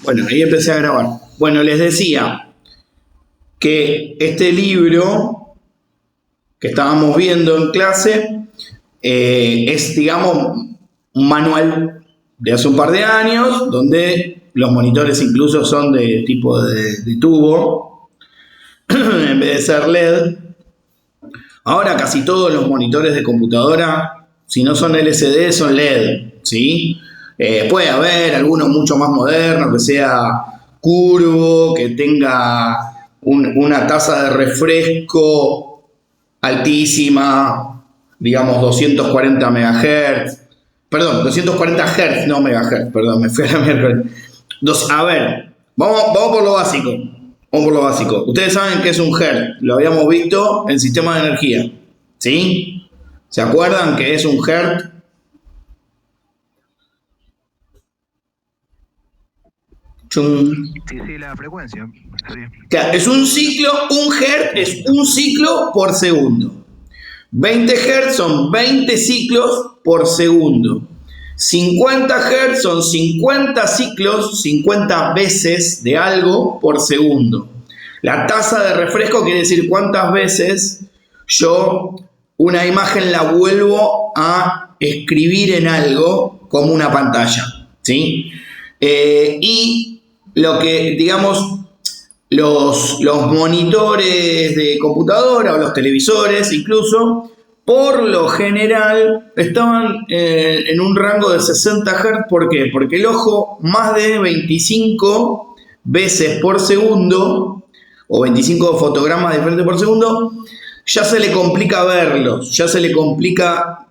Bueno, ahí empecé a grabar. Bueno, les decía que este libro que estábamos viendo en clase es, digamos, un manual de hace un par de años, donde los monitores incluso son de tipo de tubo, en vez de ser LED. Ahora casi todos los monitores de computadora, si no son LCD, son LED, ¿sí? Puede haber algunos mucho más modernos, que sea curvo, que tenga una tasa de refresco altísima, digamos 240 MHz. Perdón, 240 Hz, no megahertz, perdón, me fui a la mierda. A ver, vamos por lo básico. Vamos por lo básico. Ustedes saben qué es un Hertz, lo habíamos visto en sistemas de energía, ¿sí? ¿Se acuerdan qué es un Hertz? Chum. Sí, sí, la frecuencia. Sí. Es un ciclo, un Hertz es un ciclo por segundo. 20 Hz son 20 ciclos por segundo. 50 Hz son 50 ciclos, 50 veces de algo por segundo. La tasa de refresco quiere decir cuántas veces yo una imagen la vuelvo a escribir en algo como una pantalla, ¿sí? Y lo que, digamos, los monitores de computadora o los televisores incluso, por lo general estaban en un rango de 60 Hz. ¿Por qué? Porque el ojo más de 25 veces por segundo o 25 fotogramas diferentes por segundo, ya se le complica verlos, ya se le complica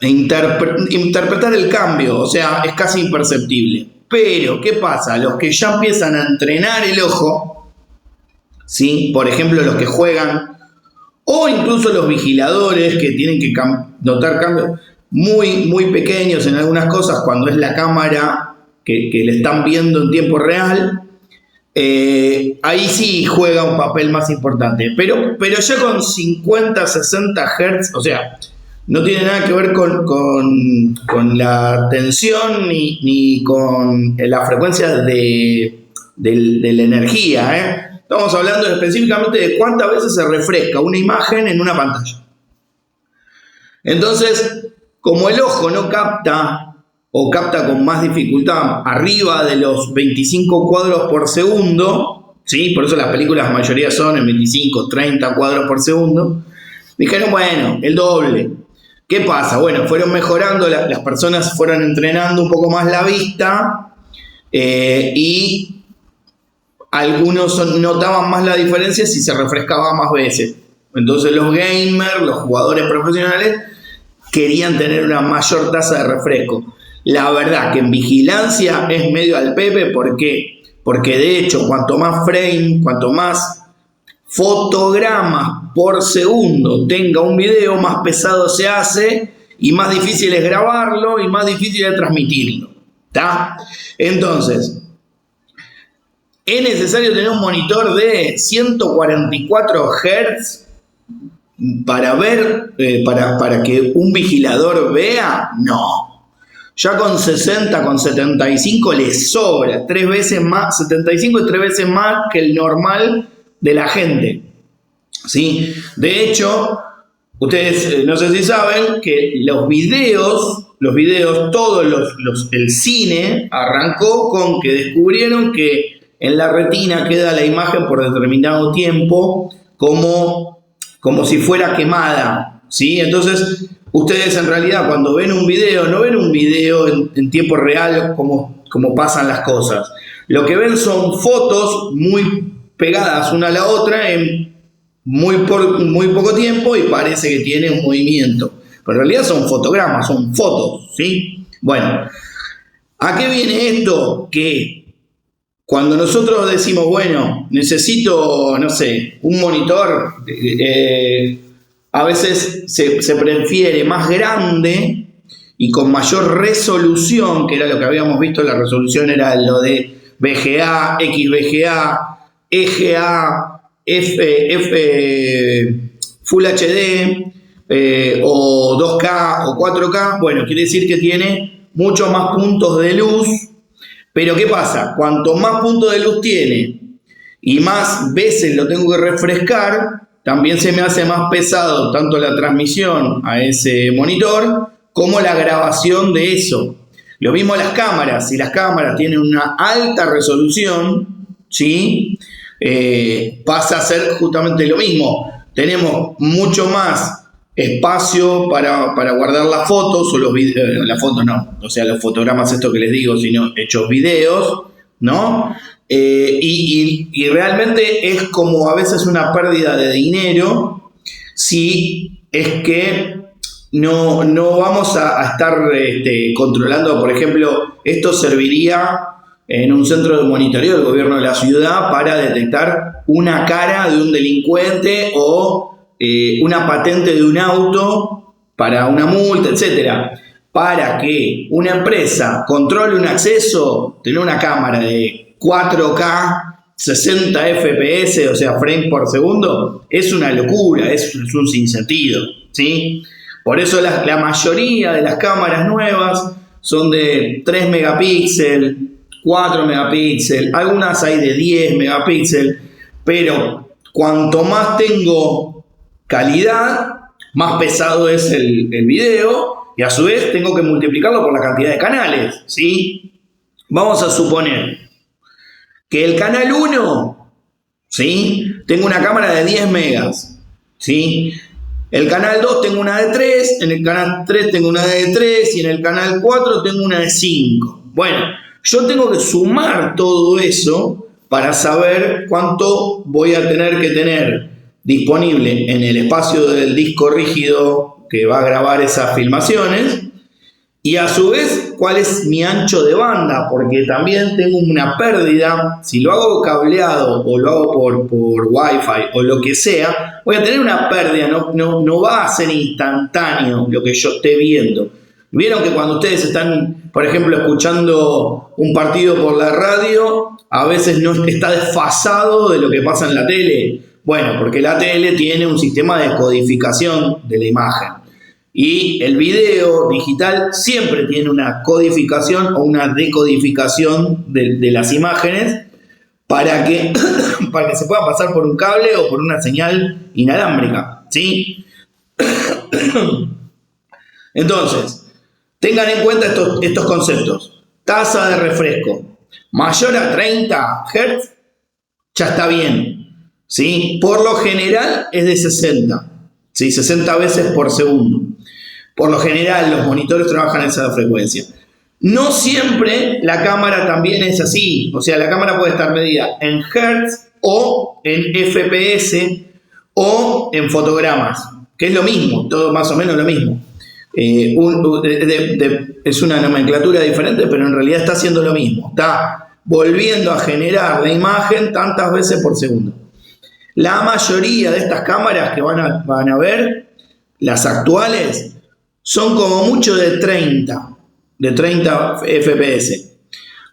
interpretar el cambio, o sea, es casi imperceptible. Pero, ¿qué pasa? Los que ya empiezan a entrenar el ojo, ¿sí? Por ejemplo, los que juegan, o incluso los vigiladores que tienen que notar cambios muy, muy pequeños en algunas cosas cuando es la cámara que le están viendo en tiempo real, ahí sí juega un papel más importante. Pero ya con 50, 60 Hz, o sea, no tiene nada que ver con la tensión ni con la frecuencia de la energía, ¿eh? Estamos hablando específicamente de cuántas veces se refresca una imagen en una pantalla. Entonces, como el ojo no capta o capta con más dificultad arriba de los 25 cuadros por segundo, ¿sí? Por eso las películas la mayoría son en 25, 30 cuadros por segundo, dijeron, bueno, el doble. ¿Qué pasa? Bueno, fueron mejorando, las personas fueron entrenando un poco más la vista y algunos notaban más la diferencia si se refrescaba más veces. Entonces los gamers, los jugadores profesionales, querían tener una mayor tasa de refresco. La verdad que en vigilancia es medio al pepe. ¿Por qué? Porque de hecho, cuanto más frame, cuanto más fotogramas por segundo tenga un video, más pesado se hace y más difícil es grabarlo y más difícil es transmitirlo. ¿Está? Entonces, ¿es necesario tener un monitor de 144 Hz para ver, para que un vigilador vea? No. Ya con 60, con 75 le sobra, 3 veces más, 75 y 3 veces más que el normal de la gente, ¿sí? De hecho, ustedes no sé si saben que los videos, todos el cine arrancó con que descubrieron que en la retina queda la imagen por determinado tiempo como si fuera quemada, ¿sí? Entonces, ustedes en realidad cuando ven un video, no ven un video en tiempo real como pasan las cosas. Lo que ven son fotos muy pegadas una a la otra en muy poco tiempo y parece que tiene un movimiento. Pero en realidad son fotogramas, son fotos, ¿sí? Bueno, ¿a qué viene esto? Que cuando nosotros decimos, bueno, necesito, no sé, un monitor, a veces se prefiere más grande y con mayor resolución, que era lo que habíamos visto, la resolución era lo de VGA, XVGA, EGA, Full HD o 2K o 4K. Bueno, quiere decir que tiene muchos más puntos de luz, pero ¿qué pasa? Cuanto más puntos de luz tiene y más veces lo tengo que refrescar, también se me hace más pesado tanto la transmisión a ese monitor como la grabación de eso. Lo mismo las cámaras, si las cámaras tienen una alta resolución, ¿sí? Pasa a ser justamente lo mismo. Tenemos mucho más espacio para guardar las fotos, o los videos, las fotos no, o sea, los fotogramas estos que les digo, sino hechos videos, ¿no? Y realmente es como a veces una pérdida de dinero si es que no vamos a estar controlando. Por ejemplo, esto serviría en un centro de monitoreo del gobierno de la ciudad para detectar una cara de un delincuente o una patente de un auto para una multa, etcétera. Para que una empresa controle un acceso, tener una cámara de 4K, 60 FPS, o sea, frames por segundo, es una locura, es un sinsentido, ¿sí? Por eso la mayoría de las cámaras nuevas son de 3 megapíxeles, 4 megapíxeles, algunas hay de 10 megapíxeles, pero cuanto más tengo calidad, más pesado es el video, y a su vez tengo que multiplicarlo por la cantidad de canales, ¿sí? Vamos a suponer que el canal 1, ¿sí? Tengo una cámara de 10 megas, ¿sí? El canal 2 tengo una de 3, en el canal 3 tengo una de 3 y en el canal 4 tengo una de 5. Bueno, yo tengo que sumar todo eso para saber cuánto voy a tener que tener disponible en el espacio del disco rígido que va a grabar esas filmaciones, y a su vez cuál es mi ancho de banda, porque también tengo una pérdida. Si lo hago cableado o lo hago por Wi-Fi o lo que sea, voy a tener una pérdida, no va a ser instantáneo lo que yo esté viendo. Vieron que cuando ustedes están, por ejemplo, escuchando un partido por la radio, a veces no está desfasado de lo que pasa en la tele. Bueno, porque la tele tiene un sistema de codificación de la imagen. Y el video digital siempre tiene una codificación o una decodificación de las imágenes para que se pueda pasar por un cable o por una señal inalámbrica, ¿sí? Entonces, tengan en cuenta estos conceptos. Tasa de refresco mayor a 30 Hz ya está bien, ¿sí? Por lo general es de 60, ¿sí? 60 veces por segundo. Por lo general los monitores trabajan en esa frecuencia. No siempre la cámara también es así. O sea, la cámara puede estar medida en Hertz o en FPS o en fotogramas, que es lo mismo, todo más o menos lo mismo. Es una nomenclatura diferente, pero en realidad está haciendo lo mismo. Está volviendo a generar la imagen tantas veces por segundo. La mayoría de estas cámaras que van a ver, las actuales, son como mucho de 30 FPS.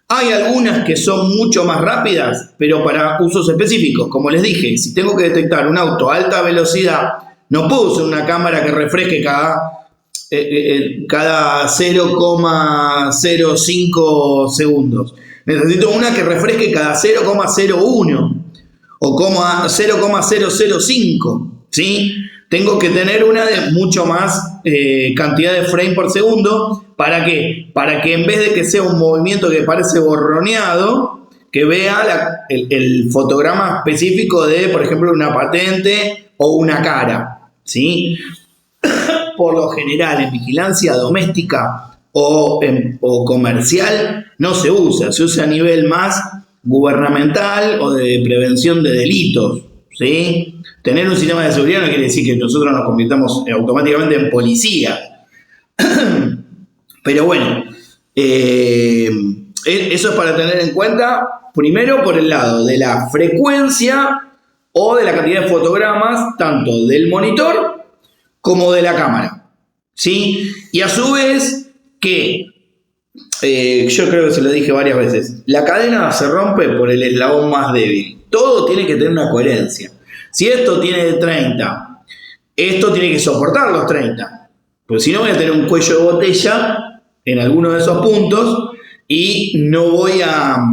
Hay algunas que son mucho más rápidas, pero para usos específicos. Como les dije, si tengo que detectar un auto a alta velocidad, no puedo usar una cámara que refresque cada 0,05 segundos. Necesito una que refresque cada 0,01 o 0,005, ¿sí? Tengo que tener una de mucho más cantidad de frame por segundo. ¿Para qué? Para que en vez de que sea un movimiento que parece borroneado, que vea el fotograma específico de, por ejemplo, una patente o una cara, ¿sí? Por lo general, en vigilancia doméstica o comercial no se usa a nivel más gubernamental o de prevención de delitos, ¿sí? Tener un sistema de seguridad no quiere decir que nosotros nos convirtamos automáticamente en policía. Pero bueno, eso es para tener en cuenta, primero por el lado de la frecuencia o de la cantidad de fotogramas, tanto del monitor como de la cámara, ¿sí? Y a su vez que, yo creo que se lo dije varias veces, la cadena se rompe por el eslabón más débil. Todo tiene que tener una coherencia. Si esto tiene de 30, esto tiene que soportar los 30. Porque si no voy a tener un cuello de botella en alguno de esos puntos y no voy a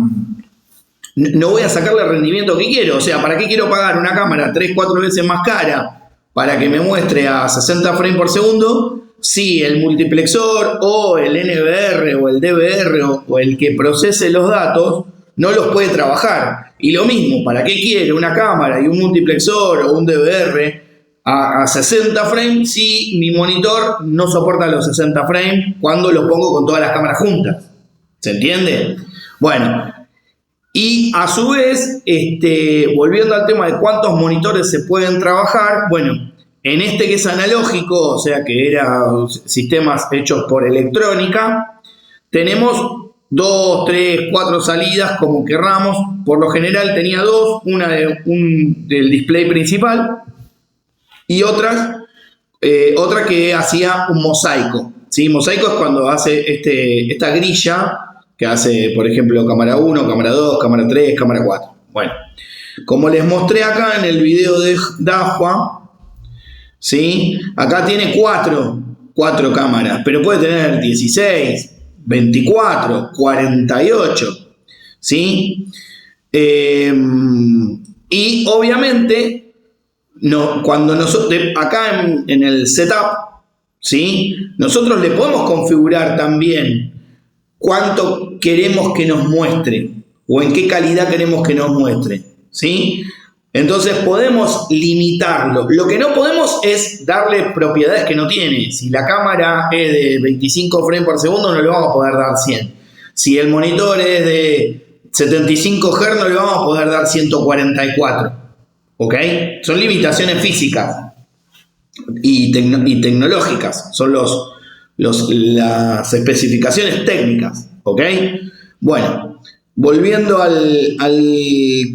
sacarle el rendimiento que quiero. O sea, ¿para qué quiero pagar una cámara 3-4 veces más cara para que me muestre a 60 frames por segundo si el multiplexor o el NVR o el DVR o el que procese los datos no los puede trabajar? Y lo mismo, ¿para qué quiero una cámara y un multiplexor o un DVR a 60 frames si mi monitor no soporta los 60 frames cuando los pongo con todas las cámaras juntas? ¿Se entiende? Bueno, y a su vez, volviendo al tema de cuántos monitores se pueden trabajar, bueno, en este que es analógico, o sea que eran sistemas hechos por electrónica, tenemos 2, 3, 4 salidas como querramos. Por lo general tenía 2, una del display principal y otra que hacía un mosaico, ¿sí? Mosaico es cuando hace esta grilla que hace, por ejemplo, cámara 1, cámara 2, cámara 3, cámara 4. Bueno, como les mostré acá en el video de Dahua, ¿sí? Acá tiene 4 cámaras, pero puede tener 16, 24, 48, ¿sí? Y obviamente, cuando nosotros, acá en el setup, ¿sí? Nosotros le podemos configurar también cuánto queremos que nos muestre o en qué calidad queremos que nos muestre, ¿sí? Entonces podemos limitarlo. Lo que no podemos es darle propiedades que no tiene. Si la cámara es de 25 frames por segundo, no le vamos a poder dar 100. Si el monitor es de 75 Hz, no le vamos a poder dar 144. ¿Ok? Son limitaciones físicas y tecnológicas. Son las especificaciones técnicas, ¿ok? Bueno, volviendo al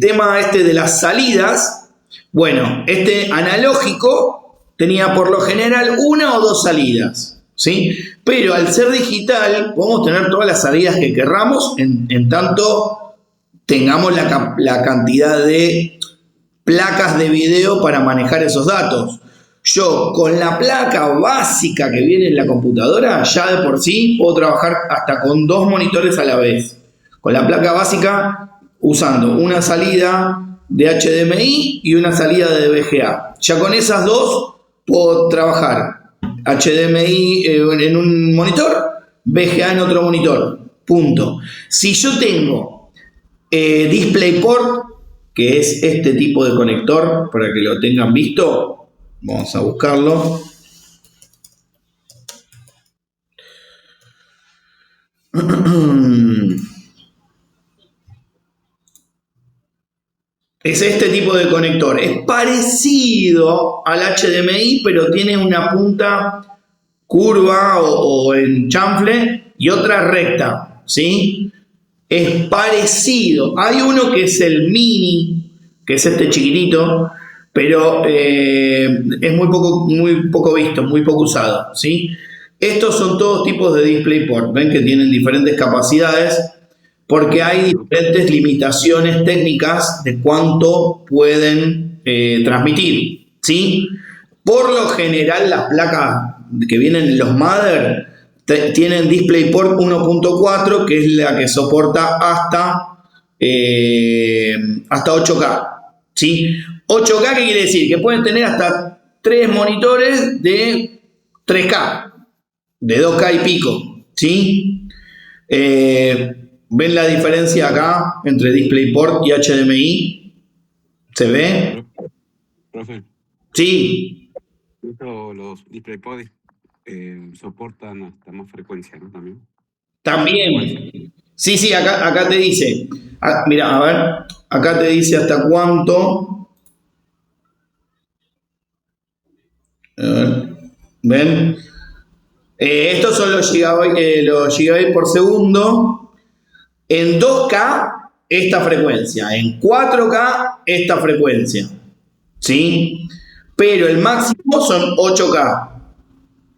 tema de las salidas, bueno, analógico tenía por lo general 1 o 2 salidas, ¿sí? Pero al ser digital podemos tener todas las salidas que querramos en tanto tengamos la cantidad de placas de video para manejar esos datos. Yo con la placa básica que viene en la computadora, ya de por sí puedo trabajar hasta con 2 monitores a la vez. Con la placa básica usando una salida de HDMI y una salida de VGA. Ya con esas 2 puedo trabajar HDMI en un monitor, VGA en otro monitor. Punto. Si yo tengo DisplayPort, que es este tipo de conector, para que lo tengan visto, vamos a buscarlo. Es este tipo de conector. Es parecido al HDMI, pero tiene una punta curva o en chanfle y otra recta, ¿sí? Es parecido. Hay uno que es el mini, que es este chiquitito, pero es muy poco visto, muy poco usado, ¿sí? Estos son todos tipos de DisplayPort. Ven que tienen diferentes capacidades porque hay diferentes limitaciones técnicas de cuánto pueden transmitir, ¿sí? Por lo general, las placas que vienen en los Mother tienen DisplayPort 1.4, que es la que soporta hasta 8K, ¿sí? 8K, ¿qué quiere decir? Que pueden tener hasta 3 monitores de 3K, de 2K y pico, ¿sí? ¿Ven la diferencia acá entre DisplayPort y HDMI? ¿Se ve? Profe, Sí. los DisplayPort soportan hasta más frecuencia, ¿no? También. Sí, acá te dice. Mira, a ver. Acá te dice hasta cuánto. A ver. ¿Ven? Estos son los gigabytes por segundo. En 2K, esta frecuencia. En 4K, esta frecuencia. ¿Sí? Pero el máximo son 8K.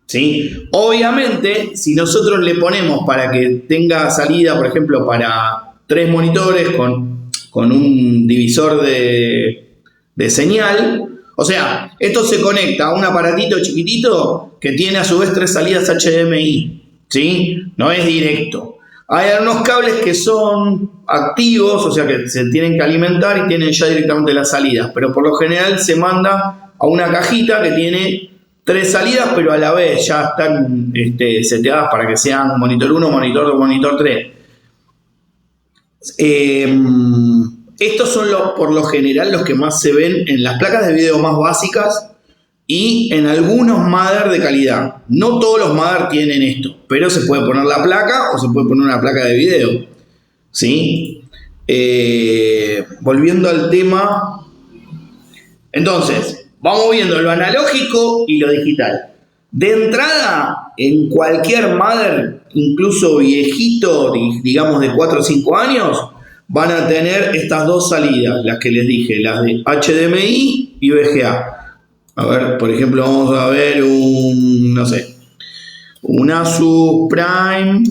¿Sí? Obviamente, si nosotros le ponemos para que tenga salida, por ejemplo, para 3 monitores con un divisor de señal, o sea, esto se conecta a un aparatito chiquitito que tiene a su vez 3 salidas HDMI, ¿sí? No es directo. Hay algunos cables que son activos, o sea que se tienen que alimentar y tienen ya directamente las salidas, pero por lo general se manda a una cajita que tiene 3 salidas, pero a la vez ya están seteadas para que sean monitor 1, monitor 2, monitor 3. Estos son por lo general los que más se ven en las placas de video más básicas y en algunos Mother de calidad. No todos los Mother tienen esto, pero se puede poner la placa o se puede poner una placa de video, ¿sí? Volviendo al tema, entonces, vamos viendo lo analógico y lo digital. De entrada, en cualquier Mother, incluso viejito, digamos de 4 o 5 años, van a tener estas 2 salidas, las que les dije, las de HDMI y VGA. A ver, por ejemplo, vamos a ver un Asus Prime,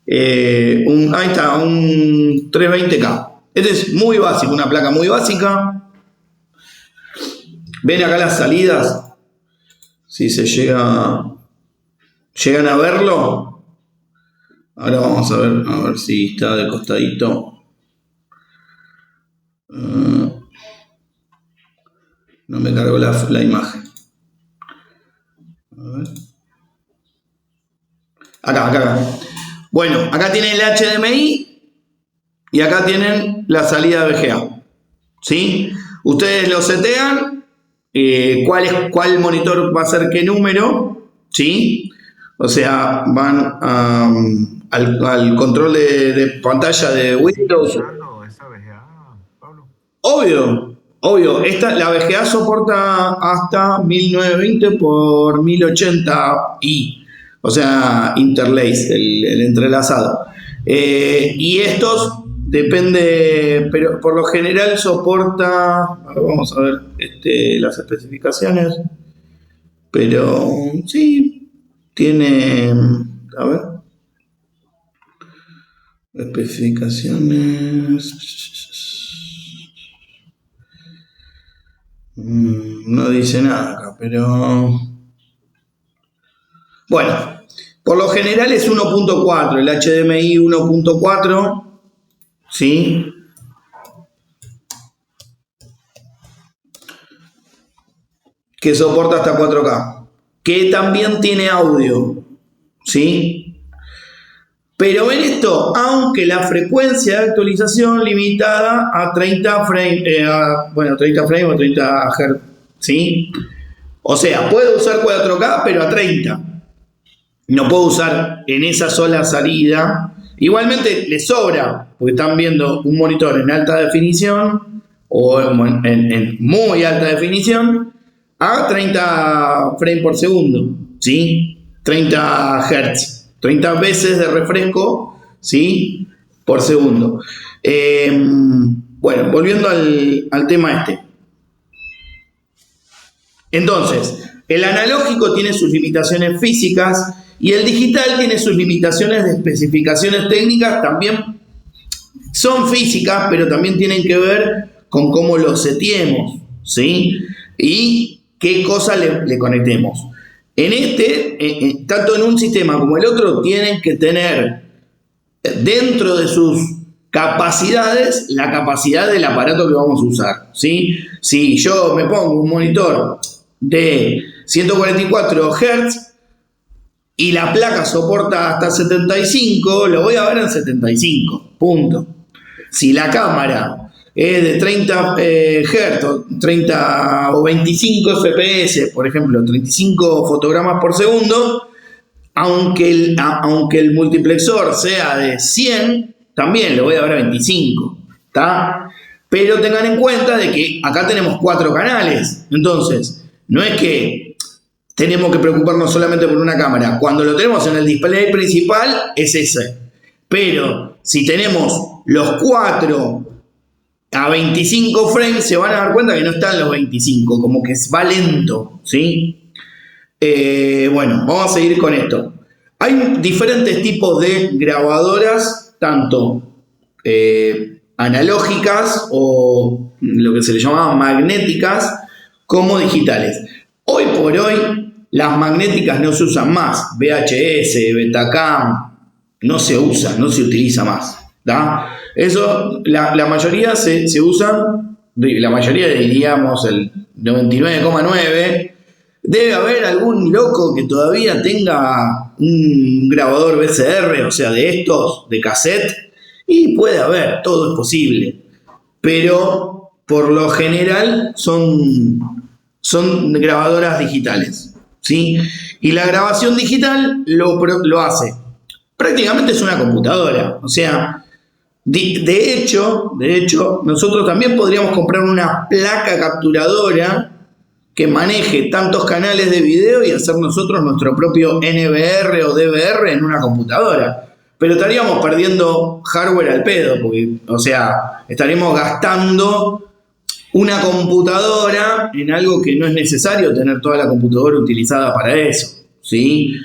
ahí está, un 320K. Este es muy básico, una placa muy básica. ¿Ven acá las salidas? Si se llegan a verlo. Ahora vamos a ver si está de costadito. No me cargó la imagen. A ver. Acá. Bueno, acá tienen el HDMI y acá tienen la salida VGA. ¿Sí? Ustedes lo setean. ¿Cuál monitor va a ser qué número? ¿Sí? O sea, van al control de pantalla de Windows. ¿Esa VGA, Pablo? Obvio. La VGA soporta hasta 1920 por 1080i. O sea, interlace, el entrelazado. Y estos depende, pero por lo general soporta, vamos a ver las especificaciones, pero sí, tiene, a ver, especificaciones, no dice nada acá, pero bueno, por lo general es 1.4, el HDMI 1.4, ¿sí? Que soporta hasta 4K, que también tiene audio, ¿sí? Pero ven esto, aunque la frecuencia de actualización limitada a 30 frames, 30 frames o 30 Hz, ¿sí? O sea, puedo usar 4K, pero a 30. No puedo usar en esa sola salida. Igualmente le sobra, porque están viendo un monitor en alta definición o en muy alta definición a 30 frames por segundo, ¿sí? 30 Hz, 30 veces de refresco, ¿sí? Por segundo. Bueno, volviendo al tema Entonces, el analógico tiene sus limitaciones físicas y el digital tiene sus limitaciones de especificaciones técnicas, también son físicas, pero también tienen que ver con cómo lo seteemos, ¿sí? Y qué cosa le conectemos. En tanto en un sistema como el otro, tienen que tener dentro de sus capacidades la capacidad del aparato que vamos a usar, ¿sí? Si yo me pongo un monitor de 144 Hz y la placa soporta hasta 75, lo voy a ver en 75, punto. Si la cámara es de 30 Hz, 30 o 25 FPS, por ejemplo, 35 fotogramas por segundo, aunque el multiplexor sea de 100, también lo voy a ver a 25, ¿está? Pero tengan en cuenta de que acá tenemos 4 canales, entonces no es que tenemos que preocuparnos solamente por una cámara. Cuando lo tenemos en el display principal es ese, pero si tenemos los 4 a 25 frames, se van a dar cuenta que no están los 25, como que va lento, ¿sí? Bueno, vamos a seguir con esto. Hay diferentes tipos de grabadoras, tanto analógicas o lo que se le llama magnéticas, como digitales. Hoy por hoy, Las magnéticas no se usan más, VHS, Betacam, no se usa, no se utiliza más. ¿Da? Eso, la mayoría se usan, la mayoría diríamos el 99,9%. Debe haber algún loco que todavía tenga un grabador VCR, o sea, de estos, de cassette, y puede haber, todo es posible. Pero por lo general son grabadoras digitales, ¿sí? Y la grabación digital lo hace. Prácticamente es una computadora, o sea, de hecho, nosotros también podríamos comprar una placa capturadora que maneje tantos canales de video y hacer nosotros nuestro propio NVR o DVR en una computadora. Pero estaríamos perdiendo hardware al pedo, porque, o sea, estaríamos gastando una computadora en algo que no es necesario tener toda la computadora utilizada para eso, ¿sí?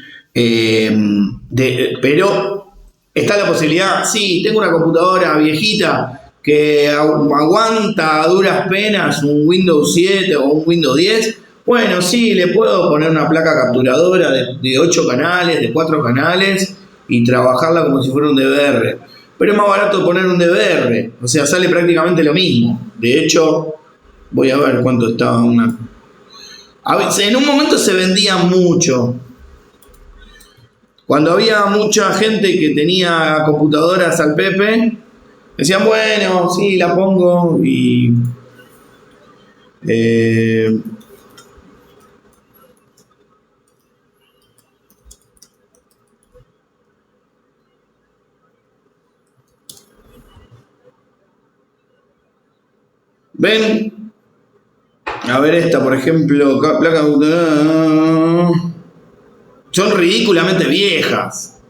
Pero está la posibilidad, sí, tengo una computadora viejita que aguanta a duras penas un Windows 7 o un Windows 10, bueno, sí, le puedo poner una placa capturadora de 8 canales, de 4 canales y trabajarla como si fuera un DVR. Pero es más barato poner un DVR, o sea, sale prácticamente lo mismo. De hecho, voy a ver cuánto estaba una. A veces, en un momento se vendía mucho. Cuando había mucha gente que tenía computadoras al Pepe, decían, bueno, sí, la pongo y... ¿ven? A ver esta, por ejemplo, placa... Son ridículamente viejas.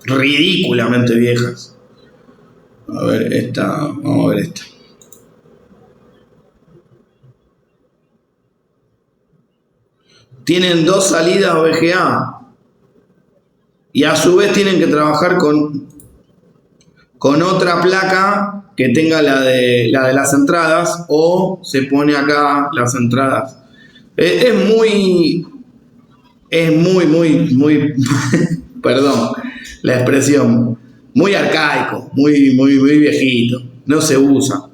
Ridículamente viejas. A ver esta, vamos a ver esta. Tienen 2 salidas VGA y a su vez tienen que trabajar con otra placa que tenga la de las entradas, o se pone acá las entradas. Es muy perdón la expresión, muy arcaico, muy viejito, no se usa.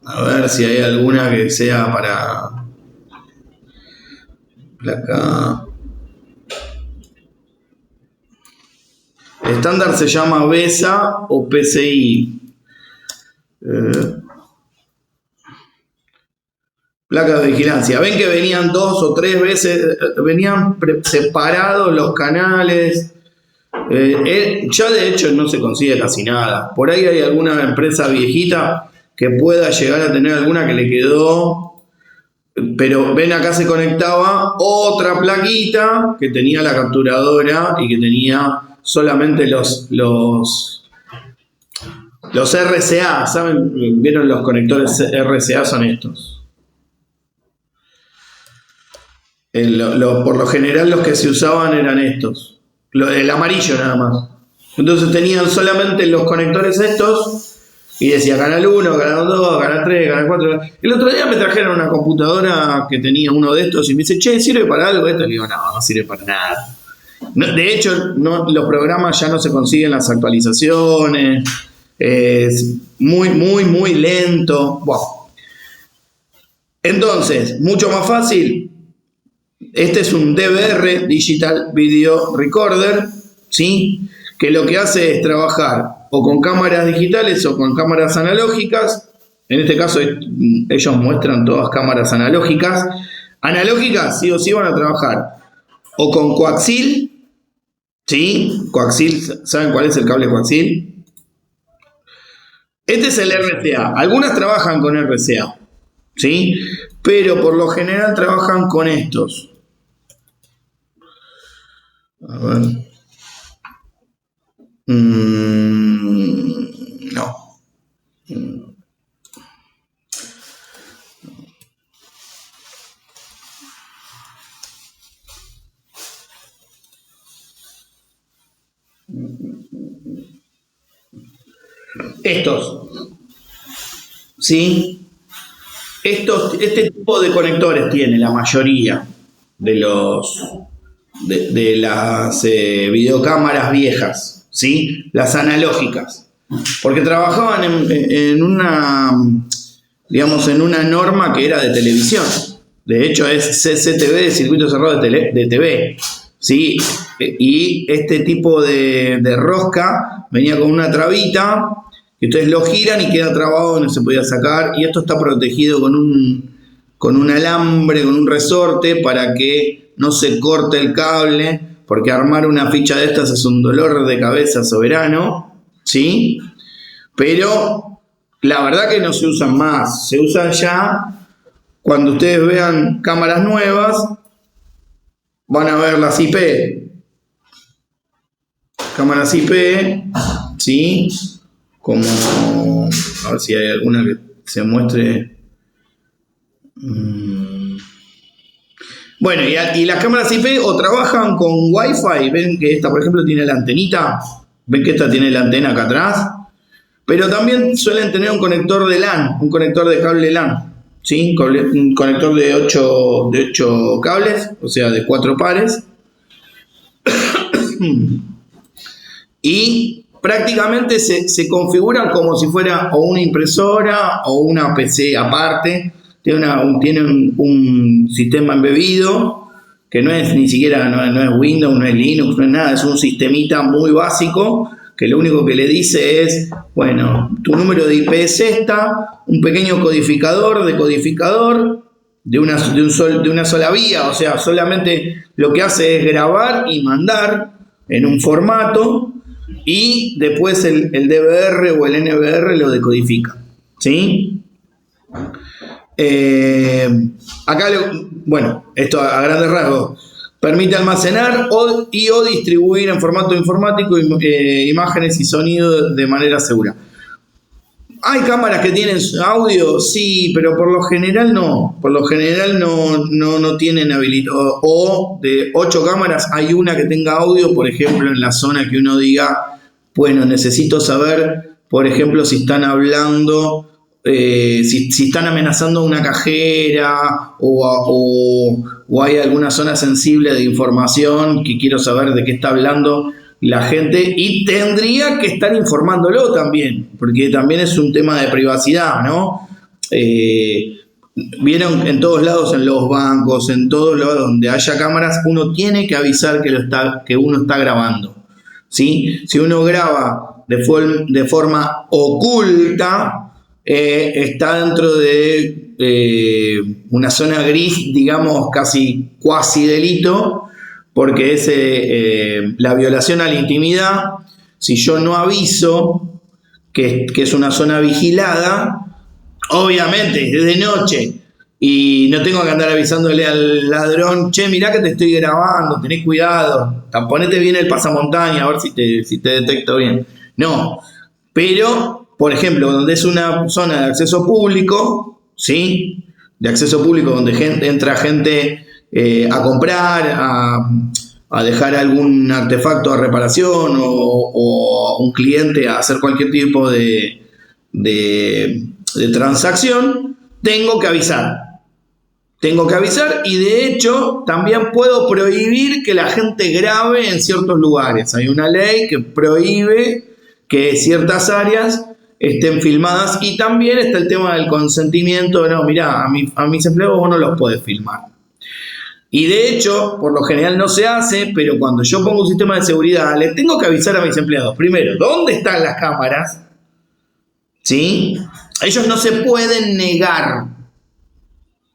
A ver si hay alguna que sea para placa. El estándar se llama BESA o PCI. Placas de vigilancia. Ven que venían 2 o 3 veces, venían separados los canales. Ya de hecho no se consigue casi nada. Por ahí hay alguna empresa viejita que pueda llegar a tener alguna que le quedó, pero ven, acá se conectaba otra plaquita que tenía la capturadora y que tenía solamente los RCA, ¿saben? ¿Vieron los conectores RCA? Son estos. Por lo general los que se usaban eran estos, el amarillo nada más. Entonces tenían solamente los conectores estos y decía canal 1, canal 2, canal 3, canal 4. El otro día me trajeron una computadora que tenía uno de estos y me dice, che, ¿sirve para algo esto? Le digo, no sirve para nada. De hecho, los programas ya no se consiguen las actualizaciones, es muy lento. Wow. Entonces, mucho más fácil. Este es un DVR, Digital Video Recorder, ¿sí? Que lo que hace es trabajar o con cámaras digitales o con cámaras analógicas. En este caso ellos muestran todas cámaras analógicas. Analógicas sí o sí van a trabajar o con coaxil, ¿sí? Coaxil, ¿saben cuál es el cable coaxil? Este es el RCA. Algunas trabajan con RCA, ¿sí? Pero por lo general trabajan con estos. A ver. No. Estos. ¿Sí? Este tipo de conectores tiene la mayoría. de las videocámaras viejas, ¿sí? Las analógicas. Porque trabajaban en una, digamos, en una norma que era de televisión. De hecho, es CCTV, Circuito Cerrado de TV. ¿Sí? Y este tipo de rosca venía con una trabita que ustedes lo giran y queda trabado, no se podía sacar. Y esto está protegido con un alambre, con un resorte para que no se corte el cable, porque armar una ficha de estas es un dolor de cabeza soberano, ¿sí? Pero la verdad que no se usan más, se usan ya cuando ustedes vean cámaras nuevas, van a ver las IP, cámaras IP, ¿sí? Como, a ver si hay alguna que se muestre. Bueno, y las cámaras IP o trabajan con Wi-Fi, ven que esta, por ejemplo, tiene la antenita, ven que esta tiene la antena acá atrás, pero también suelen tener un conector de LAN, un conector de cable LAN, ¿sí? Un conector de 8 cables, o sea, de 4 pares. Y prácticamente se configuran como si fuera o una impresora o una PC aparte. Tiene un sistema embebido que no es ni siquiera, no es Windows, no es Linux, no es nada, es un sistemita muy básico que lo único que le dice es, bueno, tu número de IP es esta, un pequeño codificador de una sola vía, o sea, solamente lo que hace es grabar y mandar en un formato y después el DVR o el NVR lo decodifica, ¿sí? Acá, bueno, esto a grandes rasgos, permite almacenar o distribuir en formato informático imágenes y sonido de manera segura. ¿Hay cámaras que tienen audio? Sí, pero por lo general no. Por lo general no tienen habilitado. O de 8 cámaras hay una que tenga audio, por ejemplo, en la zona que uno diga, bueno, necesito saber, por ejemplo, si están hablando, si están amenazando a una cajera o hay alguna zona sensible de información que quiero saber de qué está hablando la gente, y tendría que estar informándolo también, porque también es un tema de privacidad, ¿no? Vieron en todos lados, en los bancos, en todos lados donde haya cámaras, uno tiene que avisar que uno está grabando, ¿sí? Si uno graba de forma oculta, está dentro de una zona gris, digamos, cuasi delito, porque es la violación a la intimidad. Si yo no aviso que es una zona vigilada, obviamente es de noche y no tengo que andar avisándole al ladrón, che, mirá que te estoy grabando, tenés cuidado, ponete bien el pasamontaña a ver si te detecto bien. No, pero, por ejemplo, donde es una zona de acceso público, ¿sí? De acceso público donde entra gente a comprar, a dejar algún artefacto a reparación o un cliente a hacer cualquier tipo de transacción, tengo que avisar. Y de hecho también puedo prohibir que la gente grabe en ciertos lugares. Hay una ley que prohíbe que ciertas áreas estén filmadas, y también está el tema del consentimiento. No, mirá, a mis empleados vos no los podés filmar. Y de hecho, por lo general no se hace, pero cuando yo pongo un sistema de seguridad, les tengo que avisar a mis empleados, primero, ¿dónde están las cámaras? ¿Sí? Ellos no se pueden negar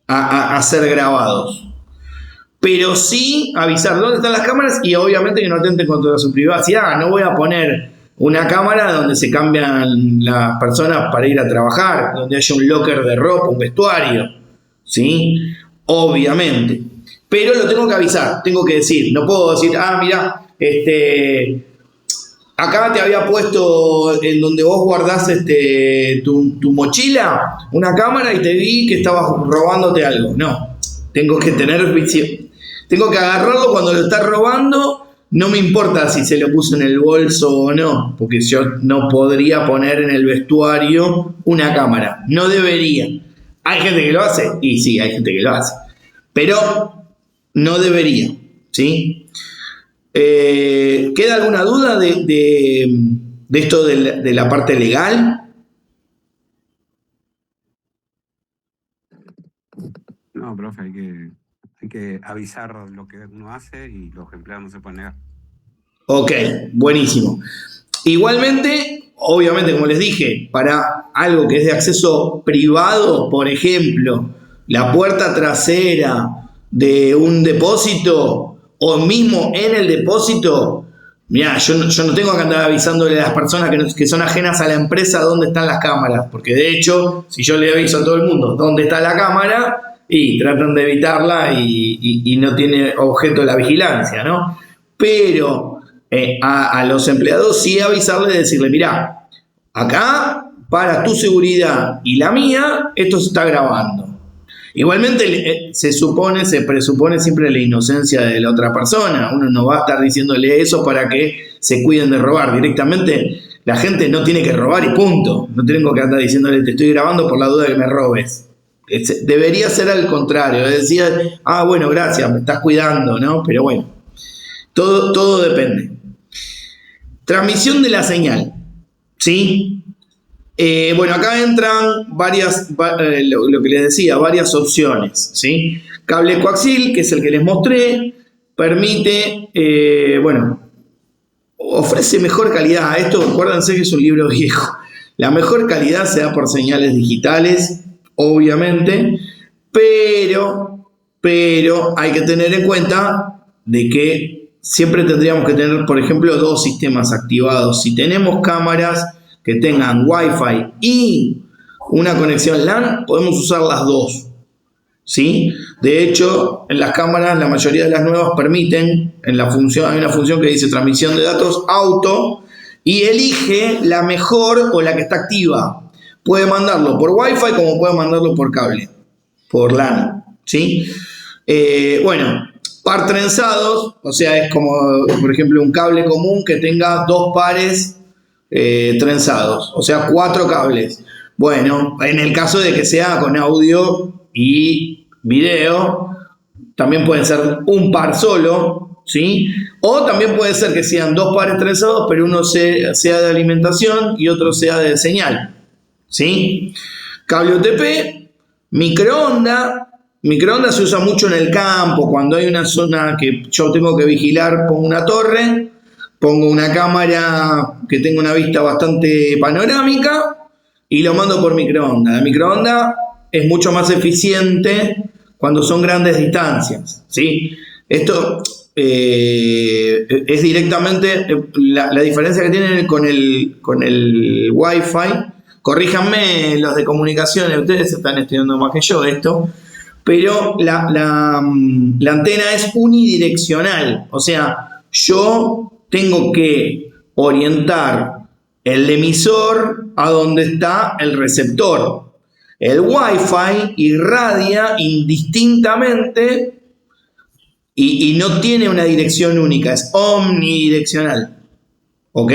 a ser grabados, pero sí avisar dónde están las cámaras y obviamente que no atenten contra su privacidad. No voy a poner una cámara donde se cambian las personas para ir a trabajar, donde haya un locker de ropa, un vestuario, ¿sí? Obviamente. Pero lo tengo que avisar, tengo que decir, no puedo decir, mirá, acá te había puesto en donde vos guardás tu mochila, una cámara, y te vi que estabas robándote algo. No, tengo que agarrarlo cuando lo está robando. No me importa si se lo puso en el bolso o no, porque yo no podría poner en el vestuario una cámara. No debería. ¿Hay gente que lo hace? Y sí, hay gente que lo hace. Pero no debería, ¿sí? ¿Queda alguna duda de esto de la parte legal? No, profe, hay que avisar lo que uno hace y los empleados no se pueden negar. Ok, buenísimo. Igualmente, obviamente, como les dije, para algo que es de acceso privado, por ejemplo, la puerta trasera de un depósito o mismo en el depósito, mirá, yo no tengo que andar avisándole a las personas que son ajenas a la empresa dónde están las cámaras, porque de hecho, si yo le aviso a todo el mundo dónde está la cámara, y tratan de evitarla y no tiene objeto la vigilancia, ¿no? Pero a los empleados sí avisarles y decirle, mirá, acá para tu seguridad y la mía, esto se está grabando. Igualmente se presupone siempre la inocencia de la otra persona. Uno no va a estar diciéndole eso para que se cuiden de robar. Directamente la gente no tiene que robar y punto. No tengo que andar diciéndole te estoy grabando por la duda de que me robes. Debería ser al contrario. Decir, bueno, gracias, me estás cuidando, ¿no? Pero bueno, todo depende. Transmisión de la señal, ¿sí? Bueno, acá entran varias, lo que les decía, varias opciones, ¿sí? Cable coaxil, que es el que les mostré, permite, ofrece mejor calidad. Esto, acuérdense que es un libro viejo. La mejor calidad se da por señales digitales, obviamente, pero hay que tener en cuenta de que siempre tendríamos que tener, por ejemplo, 2 sistemas activados. Si tenemos cámaras que tengan Wi-Fi y una conexión LAN, podemos usar las 2, ¿sí? De hecho, en las cámaras, la mayoría de las nuevas permiten, hay una función que dice transmisión de datos auto, y elige la mejor o la que está activa. Puede mandarlo por Wi-Fi como puede mandarlo por cable, por LAN, ¿sí? Par trenzados, o sea, es como, por ejemplo, un cable común que tenga 2 pares trenzados, o sea, 4 cables. Bueno, en el caso de que sea con audio y video, también puede ser un par solo, ¿sí? O también puede ser que sean 2 pares trenzados, pero uno sea de alimentación y otro sea de señal, ¿sí? Cable UTP, microondas. Microondas se usa mucho en el campo, cuando hay una zona que yo tengo que vigilar, pongo una torre, pongo una cámara que tenga una vista bastante panorámica y lo mando por microondas. La microondas es mucho más eficiente cuando son grandes distancias, ¿sí? Esto es directamente la diferencia que tienen con el Wi-Fi. Corríjanme los de comunicaciones, ustedes están estudiando más que yo esto, pero la antena es unidireccional, o sea, yo tengo que orientar el emisor a donde está el receptor. El Wi-Fi irradia indistintamente y no tiene una dirección única, es omnidireccional, ¿ok?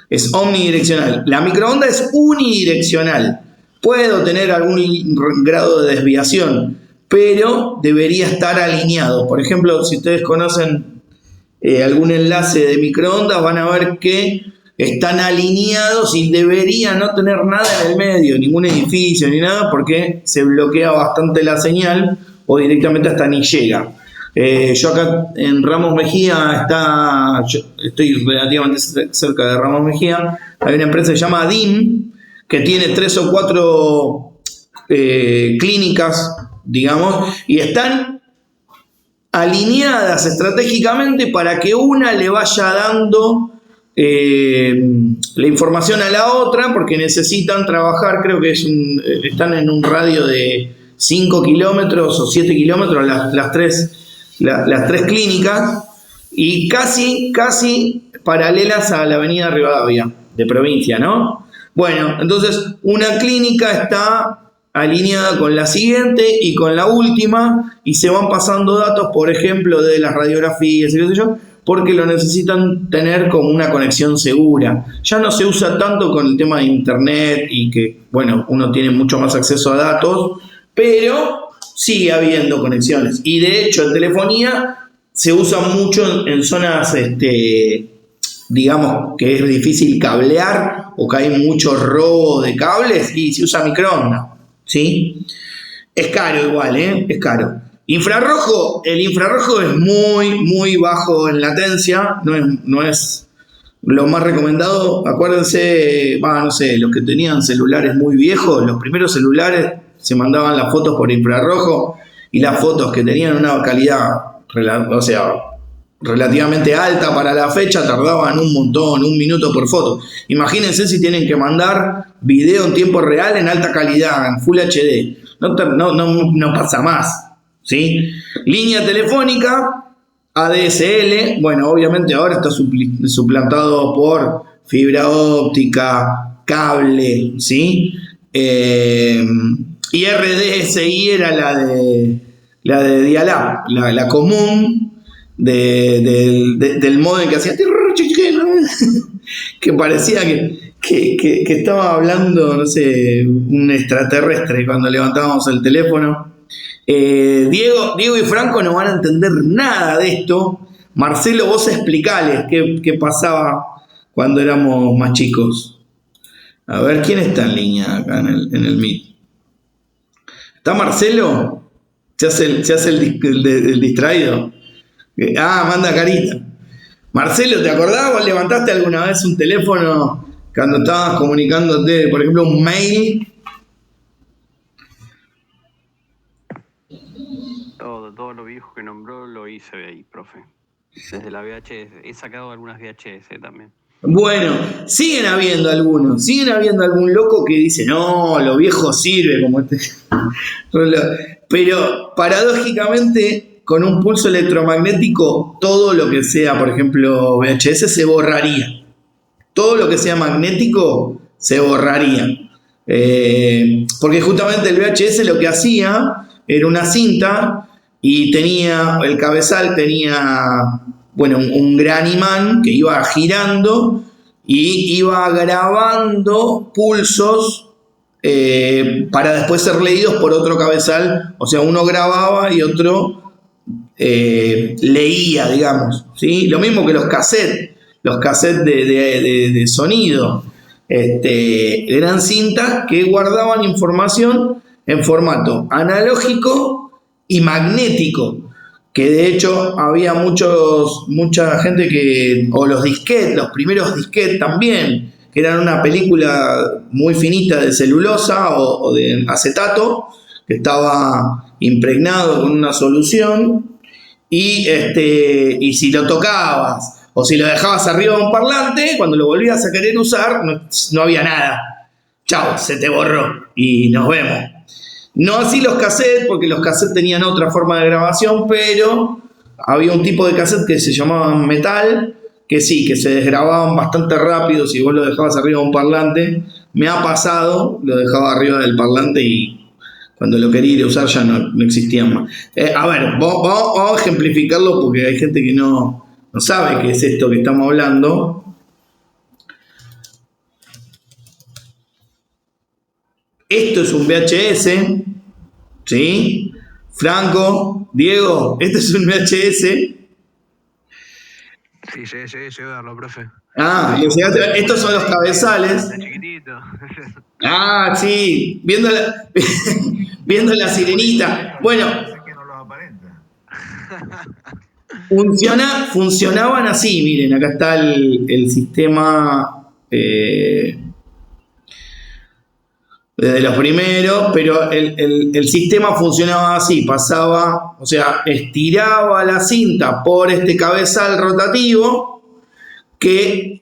Es omnidireccional. La microonda es unidireccional. Puedo tener algún grado de desviación, pero debería estar alineado. Por ejemplo, si ustedes conocen algún enlace de microondas, van a ver que están alineados y debería no tener nada en el medio, ningún edificio ni nada, porque se bloquea bastante la señal o directamente hasta ni llega. Yo acá en Ramos Mejía estoy relativamente cerca de Ramos Mejía. Hay una empresa que se llama DIM, que tiene 3 o 4 clínicas, digamos, y están alineadas estratégicamente para que una le vaya dando la información a la otra, porque necesitan trabajar, creo que están en un radio de 5 kilómetros o 7 kilómetros las tres clínicas, y casi paralelas a la avenida Rivadavia de provincia, ¿no? Bueno, entonces una clínica está alineada con la siguiente y con la última, y se van pasando datos, por ejemplo, de las radiografías y qué sé yo, porque lo necesitan tener como una conexión segura. Ya no se usa tanto con el tema de internet y que, bueno, uno tiene mucho más acceso a datos, pero sigue habiendo conexiones. Y de hecho, en telefonía se usa mucho en zonas, digamos, que es difícil cablear o que hay mucho robo de cables y se usa microondas, ¿sí? Es caro igual, es caro. Infrarrojo, el infrarrojo es muy, muy bajo en latencia, no es lo más recomendado. Acuérdense, no sé, los que tenían celulares muy viejos, los primeros celulares se mandaban las fotos por infrarrojo y las fotos que tenían una calidad, o sea, relativamente alta para la fecha, tardaban un montón, 1 minuto por foto. Imagínense si tienen que mandar video en tiempo real en alta calidad, en Full HD. No pasa más, ¿sí? Línea telefónica, ADSL, bueno, obviamente ahora está suplantado por fibra óptica, cable, ¿sí? Y RDSI era la de Dial-Up, la común del modem que hacía que parecía que estaba hablando, no sé, un extraterrestre cuando levantábamos el teléfono. Diego y Franco no van a entender nada de esto. Marcelo, vos explicales qué pasaba cuando éramos más chicos. A ver, ¿quién está en línea acá en el Meet? ¿Está Marcelo? ¿Se hace el distraído? Manda carita. Marcelo, ¿te acordás? ¿Vos levantaste alguna vez un teléfono cuando estabas comunicándote, por ejemplo, un mail? Todo lo viejo que nombró lo hice ahí, profe. Desde la VHS. He sacado algunas VHS también. Bueno, siguen habiendo algún loco que dice, no, lo viejo sirve como este. Pero paradójicamente, con un pulso electromagnético, todo lo que sea, por ejemplo, VHS, se borraría. Todo lo que sea magnético se borraría. Porque justamente el VHS lo que hacía era una cinta y el cabezal tenía, bueno, un gran imán que iba girando y iba grabando pulsos para después ser leídos por otro cabezal. O sea, uno grababa y otro leía, digamos, ¿sí? Lo mismo que los cassettes de sonido. Eran cintas que guardaban información en formato analógico y magnético, que de hecho había mucha gente o los disquetes, los primeros disquetes también, que eran una película muy finita de celulosa o de acetato, que estaba impregnado con una solución, y si lo tocabas o si lo dejabas arriba de un parlante, cuando lo volvías a querer usar, no había nada. Chao, se te borró y nos vemos. No así los cassettes, porque los cassettes tenían otra forma de grabación, pero había un tipo de cassette que se llamaban metal, que sí, que se desgrababan bastante rápido si vos lo dejabas arriba de un parlante. Me ha pasado, lo dejaba arriba del parlante y cuando lo quería ir a usar ya no existían más. A ver, vamos a ejemplificarlo porque hay gente que no sabe qué es esto que estamos hablando. Esto es un VHS, ¿sí? Franco, Diego, esto es un VHS. Sí, llegué a verlo, profe. Estos son los cabezales. Chiquitito. Sí, viendo la sirenita. Bueno, que no los aparenta. funcionaban así, miren, acá está el sistema desde los primeros, pero el sistema funcionaba así, pasaba, o sea, estiraba la cinta por este cabezal rotativo que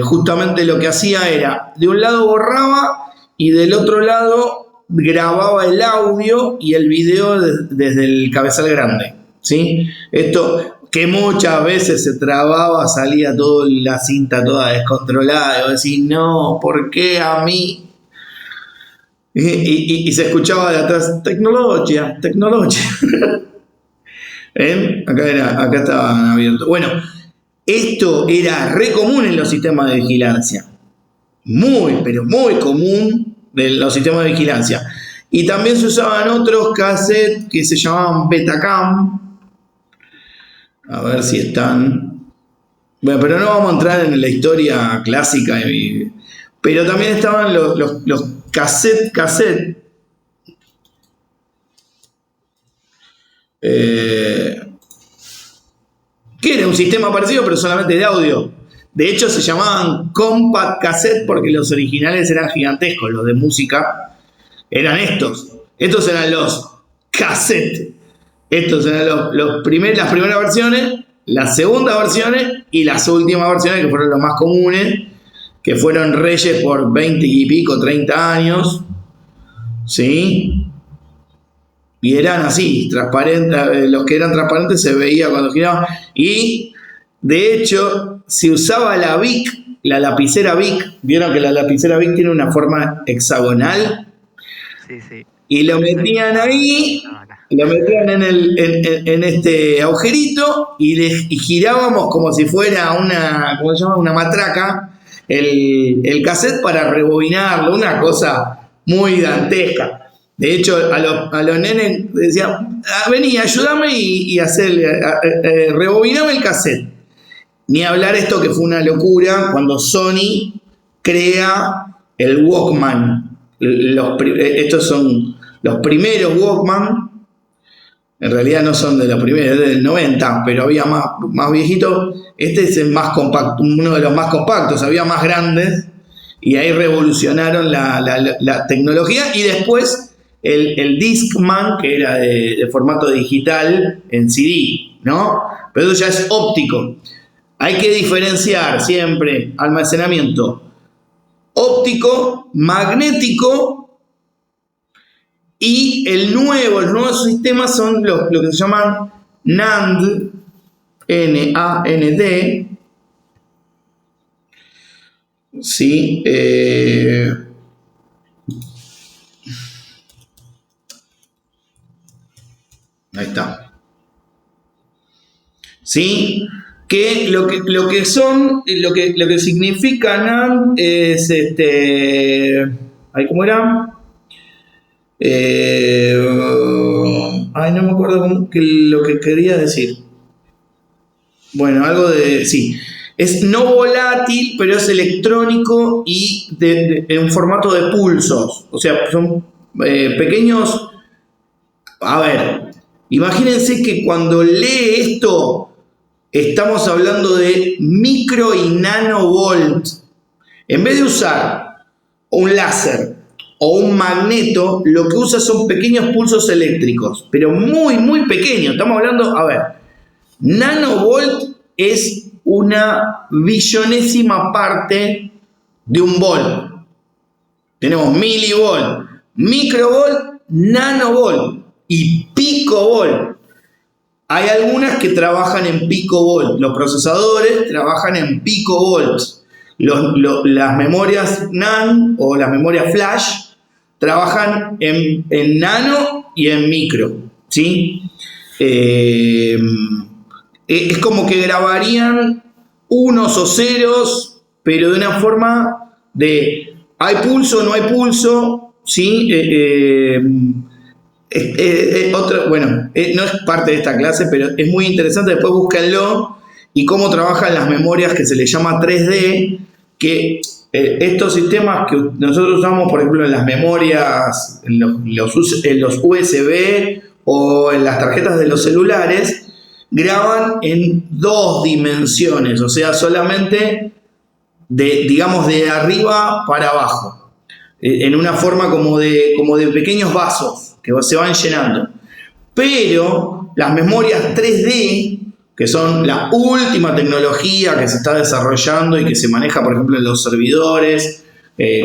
justamente lo que hacía era, de un lado borraba y del otro lado grababa el audio y el video desde el cabezal grande, ¿sí? Esto que muchas veces se trababa, salía toda la cinta toda descontrolada, y vos decís, no, ¿por qué a mí? Y se escuchaba de atrás, tecnología. ¿Ven? Acá estaban abiertos. Bueno, esto era re común en los sistemas de vigilancia. Muy, pero muy común en los sistemas de vigilancia. Y también se usaban otros cassettes que se llamaban Betacam. A ver si están. Bueno, pero no vamos a entrar en la historia clásica. Pero también estaban los cassette. Que era un sistema parecido, pero solamente de audio. De hecho, se llamaban compact cassette porque los originales eran gigantescos, los de música. Eran estos. Estos eran los cassettes. Estos eran las primeras versiones, las segundas versiones y las últimas versiones, que fueron los más comunes, que fueron reyes por 20 y pico, 30 años. ¿Sí? Y eran así, transparentes. Los que eran transparentes se veía cuando giraban. Y, de hecho, se usaba la Bic, la lapicera Bic. ¿Vieron que la lapicera Bic tiene una forma hexagonal? Sí. Y lo metían ahí, lo metían en este agujerito y girábamos como si fuera ¿cómo se llama? Una matraca, el cassette para rebobinarlo, una cosa muy dantesca. De hecho, a los nenes decían, vení, ayúdame y rebobiname el cassette. Ni hablar esto que fue una locura cuando Sony crea el Walkman. Estos son los primeros Walkman. En realidad no son de los primeros, es del 90, pero había más viejitos. Este es el más compacto, uno de los más compactos, había más grandes. Y ahí revolucionaron la tecnología. Y después el Discman, que era de formato digital en CD, ¿no? Pero eso ya es óptico. Hay que diferenciar siempre almacenamiento óptico, magnético, y los nuevos sistemas son lo que se llaman NAND, N-A-N-D. Sí, ahí está. Sí, que lo que significa NAND es ¿cómo era? No me acuerdo lo que quería decir. Bueno, algo de. Sí. Es no volátil, pero es electrónico y en formato de pulsos. O sea, son pequeños. A ver, imagínense que cuando lee esto, estamos hablando de micro y nanovolt. En vez de usar un láser o un magneto, lo que usa son pequeños pulsos eléctricos, pero muy, muy pequeños. Estamos hablando, a ver, nanovolt es una billonésima parte de un volt. Tenemos milivolt, microvolt, nanovolt y picovolt. Hay algunas que trabajan en picovolt. Los procesadores trabajan en picovolts. Las memorias NAND o las memorias flash trabajan en nano y en micro, ¿sí? Es como que grabarían unos o ceros, pero de una forma de hay pulso o no hay pulso, ¿sí? No es parte de esta clase, pero es muy interesante. Después búsquenlo y cómo trabajan las memorias que se les llama 3D, que estos sistemas que nosotros usamos, por ejemplo, en las memorias, en los USB o en las tarjetas de los celulares, graban en 2 dimensiones, o sea, solamente de arriba para abajo, en una forma como de pequeños vasos que se van llenando. Pero las memorias 3D, que son la última tecnología que se está desarrollando y que se maneja, por ejemplo, en los servidores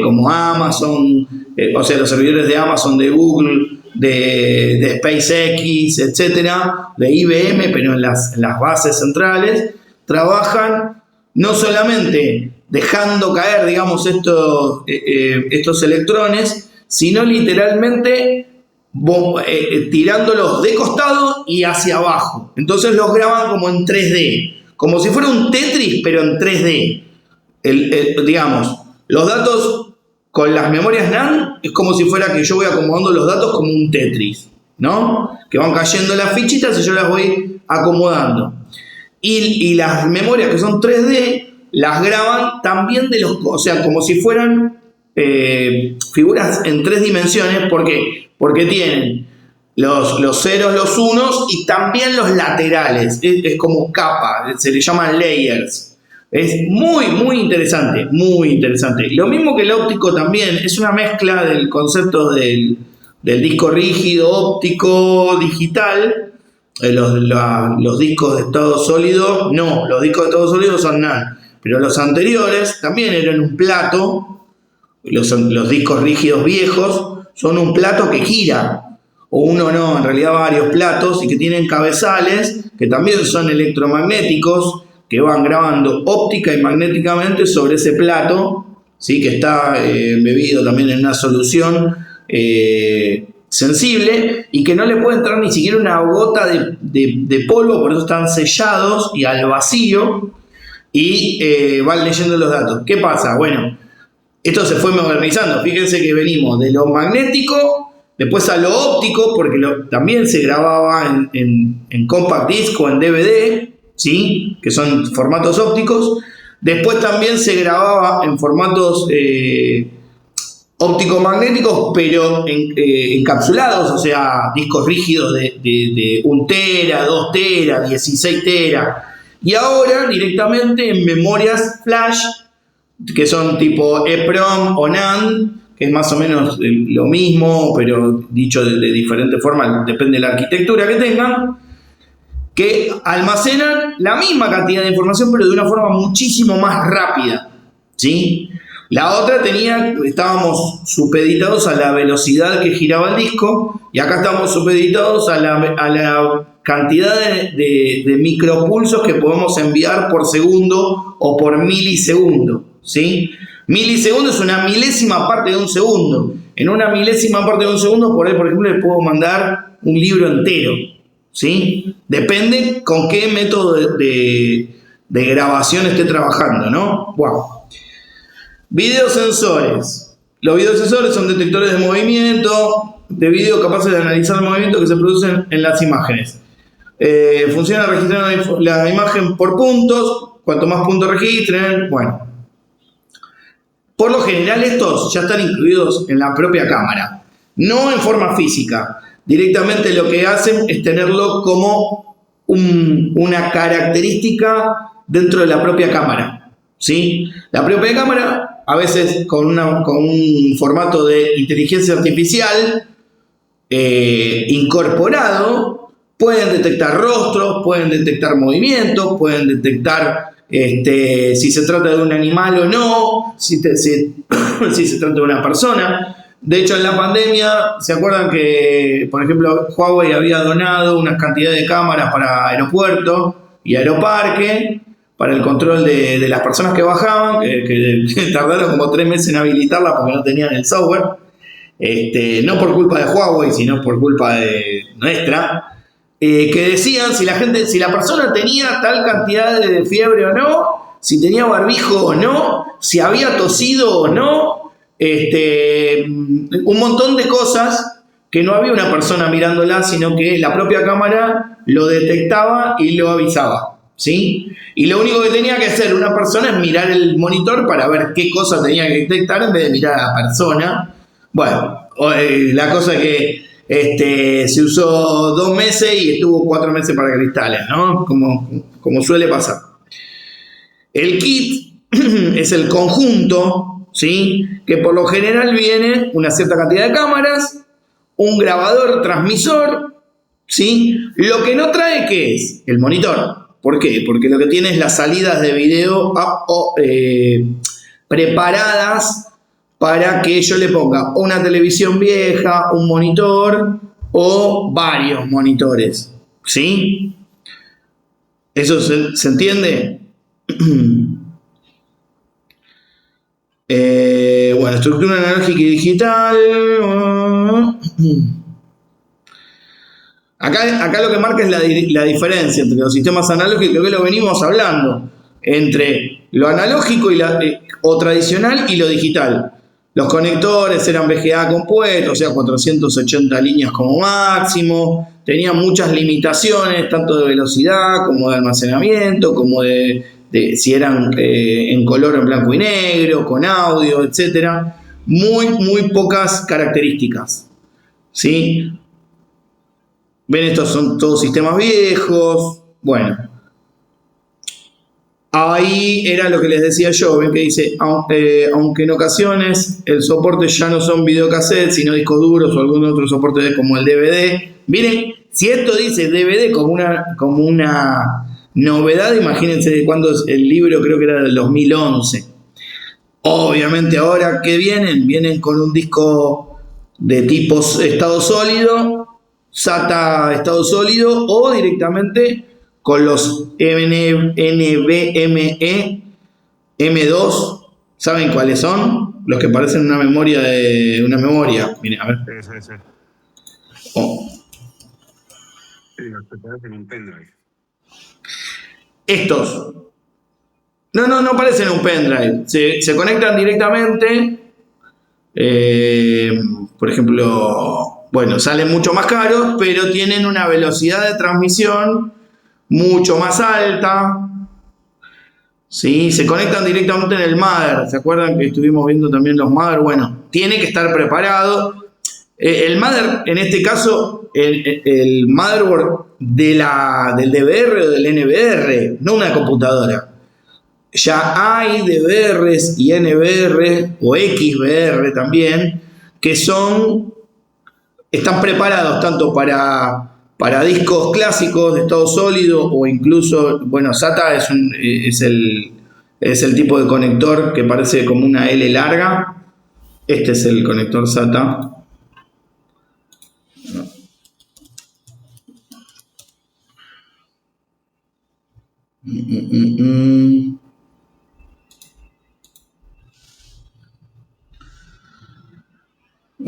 como Amazon, o sea, los servidores de Amazon, de Google, de SpaceX, etcétera, de IBM, pero en las bases centrales, trabajan no solamente dejando caer, digamos, estos electrones, sino literalmente tirándolos de costado y hacia abajo. Entonces los graban como en 3D, como si fuera un Tetris, pero en 3D. Digamos, los datos con las memorias NAND es como si fuera que yo voy acomodando los datos como un Tetris, ¿no? Que van cayendo las fichitas y yo las voy acomodando. Y las memorias que son 3D las graban también o sea, como si fueran figuras en 3 dimensiones. ¿Por qué? Porque tienen los ceros, los unos y también los laterales. Es como capa, se le llaman layers. Es muy, muy interesante, muy interesante. Lo mismo que el óptico también, es una mezcla del concepto del disco rígido, óptico, digital. Los discos de estado sólido, no, los discos de estado sólido son NAND. Pero los anteriores también eran un plato, los discos rígidos viejos son un plato que gira. O uno no, en realidad varios platos y que tienen cabezales que también son electromagnéticos que van grabando óptica y magnéticamente sobre ese plato, ¿sí? Que está embebido también en una solución sensible y que no le puede entrar ni siquiera una gota de polvo, por eso están sellados y al vacío y van leyendo los datos. ¿Qué pasa? Bueno, esto se fue modernizando. Fíjense que venimos de lo magnético, después a lo óptico, porque también se grababa en compact disc o en DVD, ¿sí? Que son formatos ópticos. Después también se grababa en formatos óptico-magnéticos, pero encapsulados, o sea, discos rígidos de 1 tera, 2 tera, 16 tera. Y ahora directamente en memorias flash, que son tipo EEPROM o NAND, que es más o menos lo mismo, pero dicho de diferente forma, depende de la arquitectura que tengan, que almacenan la misma cantidad de información, pero de una forma muchísimo más rápida, ¿sí? La otra estábamos supeditados a la velocidad que giraba el disco, y acá estamos supeditados a la cantidad de micropulsos que podemos enviar por segundo o por milisegundo, ¿sí? Milisegundo es una milésima parte de un segundo. En una milésima parte de un segundo, por ejemplo, le puedo mandar un libro entero, ¿sí? Depende con qué método de grabación esté trabajando, ¿no? Wow. Videosensores. Los videosensores son detectores de movimiento de video capaces de analizar el movimiento que se producen en las imágenes. Funciona registrando la imagen por puntos. Cuanto más puntos registren, bueno. Por lo general estos ya están incluidos en la propia cámara, no en forma física. Directamente lo que hacen es tenerlo como una característica dentro de la propia cámara, ¿sí? La propia cámara, a veces con un formato de inteligencia artificial incorporado, pueden detectar rostros, pueden detectar movimientos, pueden detectar si se trata de un animal o no, si se trata de una persona. De hecho, en la pandemia, ¿se acuerdan que, por ejemplo, Huawei había donado unas cantidades de cámaras para aeropuertos y aeroparque, para el control de las personas que bajaban, que tardaron como 3 meses en habilitarla porque no tenían el software, no por culpa de Huawei, sino por culpa de nuestra, que decían si la persona tenía tal cantidad de fiebre o no, si tenía barbijo o no, si había tosido o no, un montón de cosas que no había una persona mirándola, sino que la propia cámara lo detectaba y lo avisaba, ¿sí? Y lo único que tenía que hacer una persona es mirar el monitor para ver qué cosa tenía que detectar en vez de mirar a la persona. Bueno, la cosa es que se usó 2 meses y estuvo 4 meses para cristales, ¿no? Como suele pasar. El kit es el conjunto, ¿sí? Que por lo general viene una cierta cantidad de cámaras, un grabador transmisor, ¿sí? Lo que no trae, ¿qué es? El monitor. ¿Por qué? Porque lo que tiene es las salidas de video preparadas para que yo le ponga una televisión vieja, un monitor o varios monitores, ¿sí? ¿Eso se entiende? Bueno, estructura analógica y digital. Acá lo que marca es la diferencia entre los sistemas analógicos, que lo venimos hablando, entre lo analógico o tradicional y lo digital. Los conectores eran VGA compuestos, o sea, 480 líneas como máximo. Tenían muchas limitaciones, tanto de velocidad como de almacenamiento, como de si eran en color o en blanco y negro, con audio, etc. Muy pocas características, ¿sí? Ven, estos son todos sistemas viejos. Bueno, ahí era lo que les decía yo. Ven que dice, aunque en ocasiones el soporte ya no son videocassettes, sino discos duros o algún otro soporte como el DVD. Miren, si esto dice DVD como una novedad, imagínense de cuándo es el libro, creo que era del 2011. Obviamente ahora, ¿qué vienen? Vienen con un disco de tipo estado sólido, SATA estado sólido, o directamente con los NVMe M2. ¿Saben cuáles son? Los que parecen una memoria de una memoria. Miren, a ver. Sí. Oh. Sí, los que te hacen un pendrive. Estos. No parecen un pendrive. Se conectan directamente. Por ejemplo, bueno, salen mucho más caros, pero tienen una velocidad de transmisión mucho más alta. ¿Sí? Se conectan directamente en el mother. ¿Se acuerdan que estuvimos viendo también los mother? Bueno, tiene que estar preparado. El mother, en este caso, el motherboard del DVR o del NVR, no una computadora. Ya hay DVRs y NVR o XVR también que están preparados tanto para discos clásicos de estado sólido o incluso, bueno, SATA es el tipo de conector que parece como una L larga. Este es el conector SATA.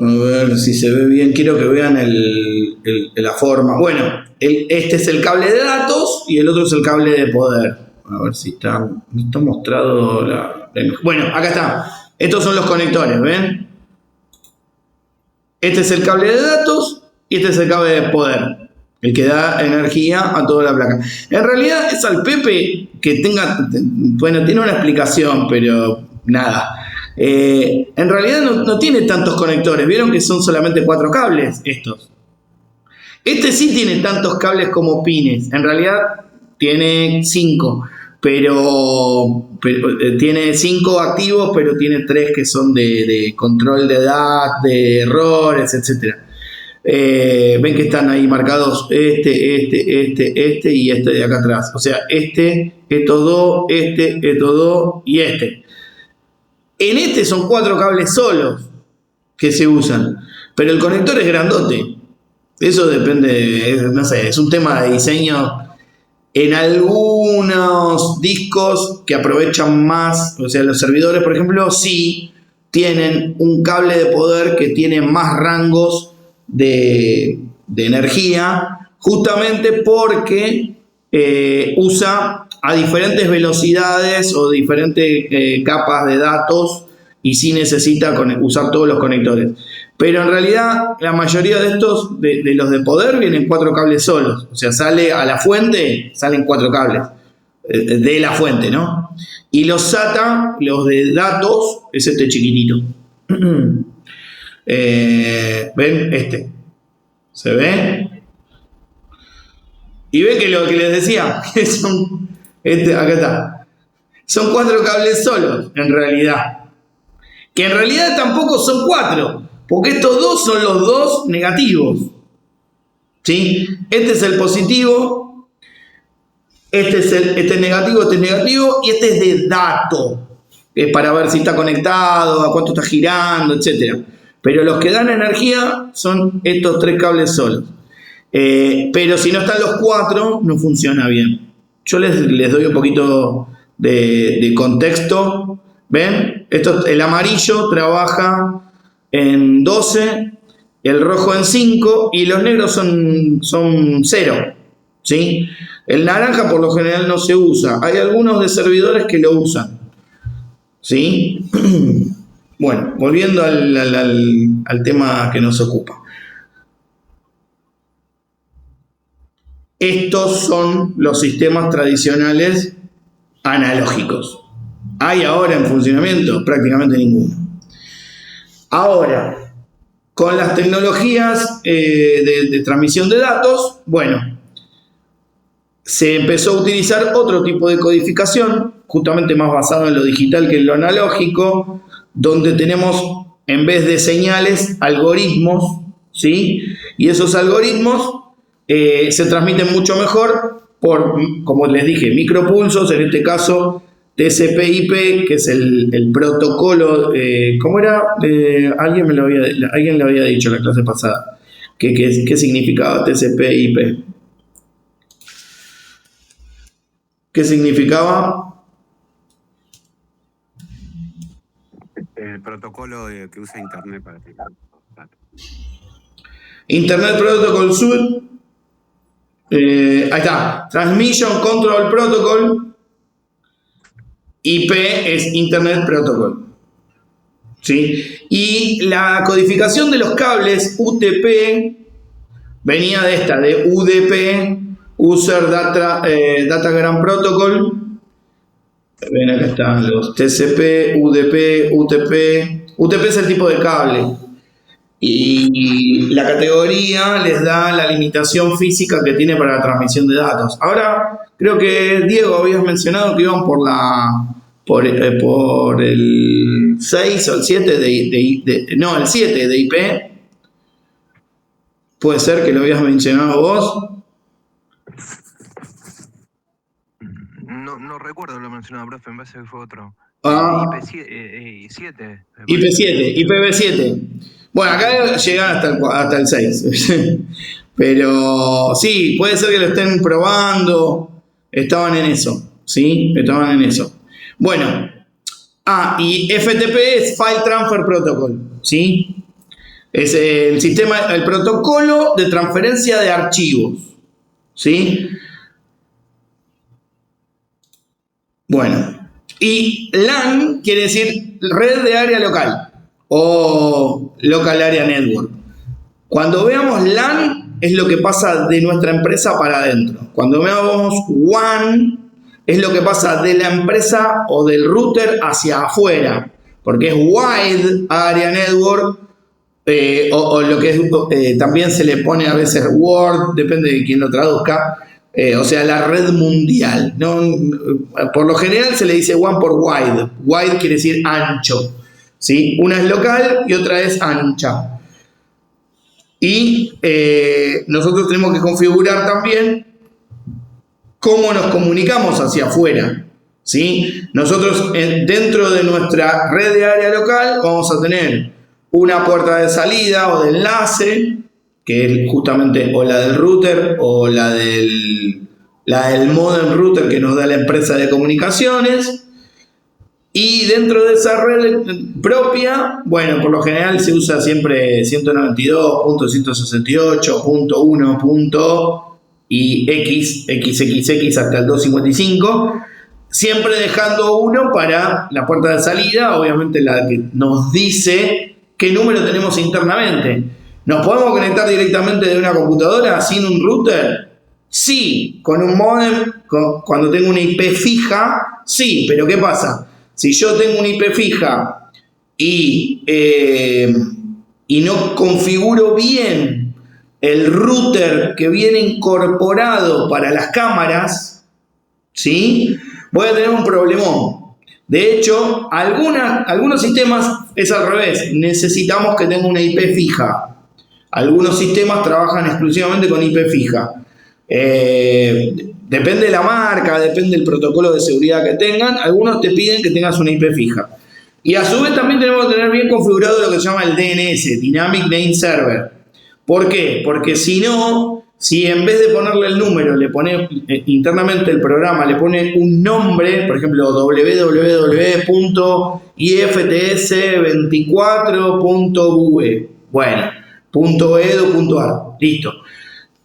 A ver si se ve bien. Quiero que vean la forma. Bueno, este es el cable de datos y el otro es el cable de poder. A ver si está mostrado Bueno, acá está. Estos son los conectores, ¿ven? Este es el cable de datos y este es el cable de poder, el que da energía a toda la placa. En realidad es al Pepe que tiene una explicación, pero nada. En realidad no tiene tantos conectores. Vieron que son solamente 4 cables estos. Este sí tiene tantos cables como pines. En realidad tiene 5, pero tiene 5 activos, pero tiene 3 que son de control de DAT, de errores, etc. Ven que están ahí marcados este y este de acá atrás. O sea, estos dos y este. En este son 4 cables solos que se usan, pero el conector es grandote. Eso depende, no sé, es un tema de diseño. En algunos discos que aprovechan más, o sea, los servidores, por ejemplo, sí tienen un cable de poder que tiene más rangos de energía, justamente porque usa a diferentes velocidades o diferentes capas de datos y sí necesita usar todos los conectores. Pero en realidad la mayoría de estos, de los de poder, vienen 4 cables solos. O sea, sale a la fuente, salen 4 cables de la fuente, ¿no? Y los SATA, los de datos, es este chiquitito. ¿Ven? ¿Se ve? Y ven que lo que les decía, que son, acá está, son 4 cables solos, en realidad. Que en realidad tampoco son 4, porque estos dos son los 2 negativos. ¿Sí? Este es el positivo, este es negativo, y este es de dato. Es para ver si está conectado, a cuánto está girando, etc. Pero los que dan energía son estos 3 cables solos. Pero si no están los 4, no funciona bien. Yo les doy un poquito de contexto. ¿Ven? El amarillo trabaja en 12, el rojo en 5 y los negros son 0. ¿Sí? El naranja por lo general no se usa. Hay algunos de servidores que lo usan. ¿Sí? Bueno, volviendo al tema que nos ocupa. Estos son los sistemas tradicionales analógicos. ¿Hay ahora en funcionamiento? Prácticamente ninguno. Ahora, con las tecnologías de transmisión de datos, bueno, se empezó a utilizar otro tipo de codificación, justamente más basado en lo digital que en lo analógico, donde tenemos, en vez de señales, algoritmos, ¿sí? Y esos algoritmos se transmiten mucho mejor por, como les dije, micropulsos, en este caso TCP/IP, que es el protocolo, ¿cómo era? Alguien le había dicho en la clase pasada. ¿Qué significaba TCP/IP? ¿Qué significaba? El protocolo que usa Internet para aplicar datos. Internet Protocol Suite. Ahí está. Transmission Control Protocol. IP es Internet Protocol. ¿Sí? Y la codificación de los cables UTP venía de esta, de UDP, User Datagram Protocol. Ven, acá están los TCP, UDP, UTP. UTP es el tipo de cable. Y la categoría les da la limitación física que tiene para la transmisión de datos. Ahora, creo que Diego habías mencionado que iban por el 6 o el 7 el 7 de IP. Puede ser que lo habías mencionado vos. No recuerdo lo mencionado, profe, me parece que fue otro. IP7. IP7, IPv7. Bueno, acá llegan hasta el 6. Pero sí, puede ser que lo estén probando. Estaban en eso. ¿Sí? Estaban en eso. Bueno. Y FTP es File Transfer Protocol. ¿Sí? Es el sistema, el protocolo de transferencia de archivos. ¿Sí? Bueno. Y LAN quiere decir red de área local. O Local Area Network. Cuando veamos LAN es lo que pasa de nuestra empresa para adentro. Cuando veamos WAN es lo que pasa de la empresa o del router hacia afuera, porque es Wide Area Network, o lo que es, también se le pone a veces Word, depende de quién lo traduzca, o sea, la red mundial, ¿no? Por lo general se le dice WAN por Wide. Wide quiere decir ancho. ¿Sí? Una es local y otra es ancha. Y nosotros tenemos que configurar también cómo nos comunicamos hacia afuera. ¿Sí? Nosotros dentro de nuestra red de área local vamos a tener una puerta de salida o de enlace, que es justamente o la del router o la del modem router que nos da la empresa de comunicaciones. Y dentro de esa red propia, bueno, por lo general se usa siempre 192.168.1. y XXX hasta el 255, siempre dejando uno para la puerta de salida, obviamente la que nos dice qué número tenemos internamente. ¿Nos podemos conectar directamente de una computadora sin un router? Sí, con un modem, cuando tengo una IP fija, sí, pero ¿qué pasa? Si yo tengo una IP fija y no configuro bien el router que viene incorporado para las cámaras, ¿sí? Voy a tener un problemón. De hecho, algunos sistemas es al revés. Necesitamos que tenga una IP fija. Algunos sistemas trabajan exclusivamente con IP fija. Depende de la marca, depende del protocolo de seguridad que tengan. Algunos te piden que tengas una IP fija. Y a su vez también tenemos que tener bien configurado lo que se llama el DNS, Dynamic Name Server. ¿Por qué? Porque si no, si en vez de ponerle el número, le pone internamente el programa, le pone un nombre, por ejemplo, www.ifts24.ue, bueno, .edu.ar, listo.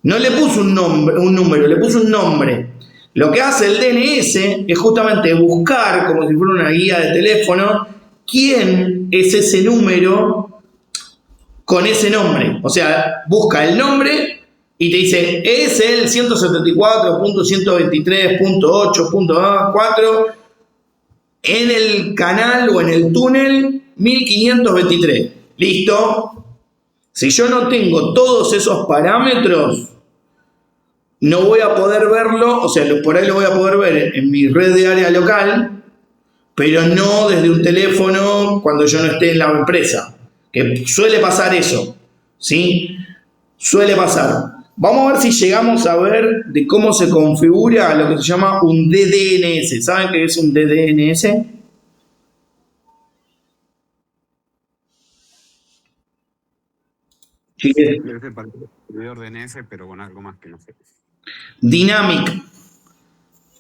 No le puso un número, le puso un nombre. Lo que hace el DNS es justamente buscar, como si fuera una guía de teléfono, quién es ese número con ese nombre. O sea, busca el nombre y te dice, es el 174.123.8.4 en el canal o en el túnel 1523. ¿Listo? Si yo no tengo todos esos parámetros, no voy a poder verlo, o sea, por ahí lo voy a poder ver en mi red de área local, pero no desde un teléfono cuando yo no esté en la empresa. Que suele pasar eso, ¿sí? Suele pasar. Vamos a ver si llegamos a ver de cómo se configura lo que se llama un DDNS. ¿Saben qué es un DDNS? Chiques. Debe ser para el servidor DNS, pero con algo más que no sé. Dynamic.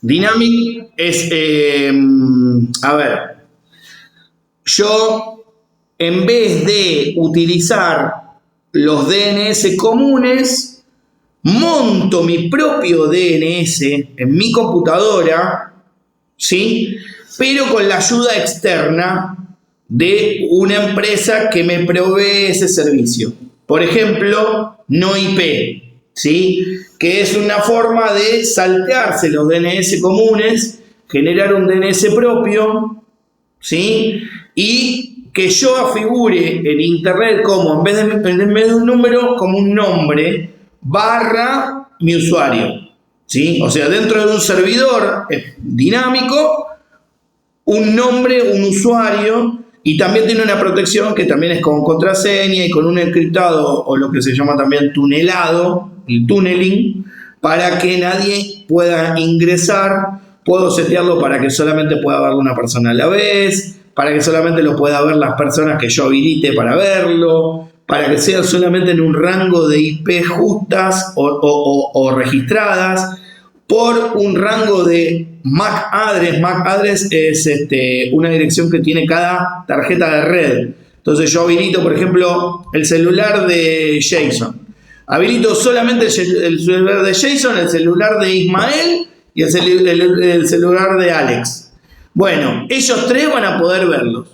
Dynamic es, a ver, yo en vez de utilizar los DNS comunes, monto mi propio DNS en mi computadora, ¿sí? Pero con la ayuda externa de una empresa que me provee ese servicio. Por ejemplo, NoIP, ¿sí? Que es una forma de saltearse los DNS comunes, generar un DNS propio, ¿sí? Y que yo afigure en internet como, en vez de un número, como un nombre, barra mi usuario, ¿sí? O sea, dentro de un servidor dinámico, un nombre, un usuario, y también tiene una protección que también es con contraseña y con un encriptado o lo que se llama también tunelado, el tunneling, para que nadie pueda ingresar. Puedo setearlo para que solamente pueda verlo una persona a la vez, para que solamente lo pueda ver las personas que yo habilite para verlo, para que sea solamente en un rango de IP justas o registradas, por un rango de MAC address. MAC address es una dirección que tiene cada tarjeta de red. Entonces yo habilito, por ejemplo, el celular de Jason. Habilito solamente el celular de Jason, el celular de Ismael y el celular de Alex. Bueno, ellos tres van a poder verlos,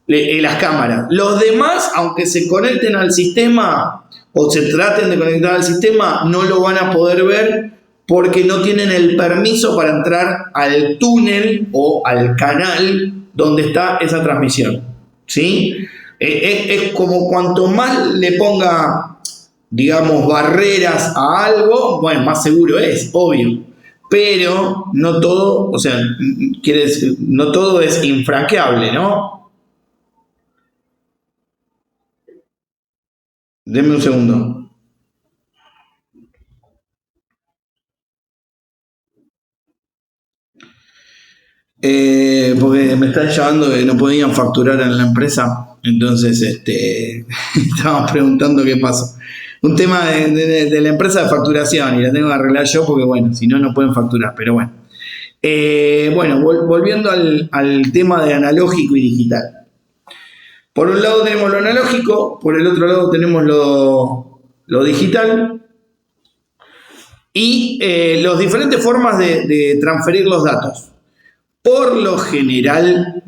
las cámaras. Los demás, aunque se conecten al sistema o se traten de conectar al sistema, no lo van a poder ver porque no tienen el permiso para entrar al túnel o al canal donde está esa transmisión, ¿sí? Es como cuanto más le ponga, digamos, barreras a algo, bueno, más seguro es, obvio. Pero no todo, o sea, quiere decir, no todo es infranqueable, ¿no? Denme un segundo. Porque me están llamando que no podían facturar en la empresa, entonces estaban preguntando qué pasó. Un tema de la empresa de facturación y la tengo que arreglar yo porque, bueno, si no, no pueden facturar, pero bueno. Bueno, volviendo al tema de analógico y digital. Por un lado tenemos lo analógico, por el otro lado tenemos lo digital y las diferentes formas de transferir los datos. Por lo general,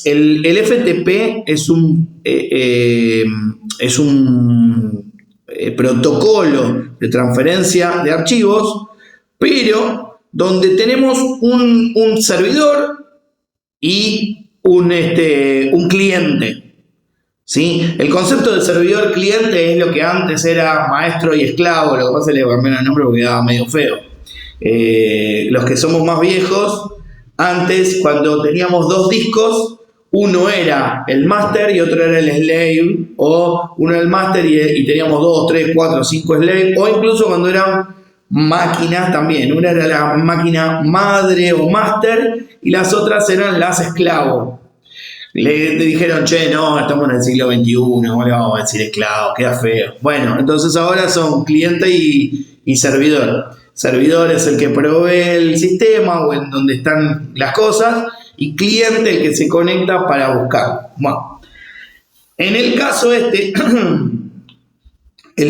el FTP es un protocolo de transferencia de archivos, pero donde tenemos un servidor y un cliente, ¿sí? El concepto de servidor-cliente es lo que antes era maestro y esclavo, lo que pasa es que le cambiaron el nombre porque quedaba medio feo. Los que somos más viejos, antes cuando teníamos dos discos, uno era el master y otro era el slave, o uno era el master y teníamos 2, 3, 4, 5 slave, o incluso cuando eran máquinas también, una era la máquina madre o master y las otras eran las esclavos. Le dijeron, che, no, estamos en el siglo XXI, no le vamos a decir esclavo, queda feo. Bueno, entonces ahora son cliente y servidor. Servidor es el que provee el sistema o en donde están las cosas, y cliente el que se conecta para buscar. Bueno, en el caso el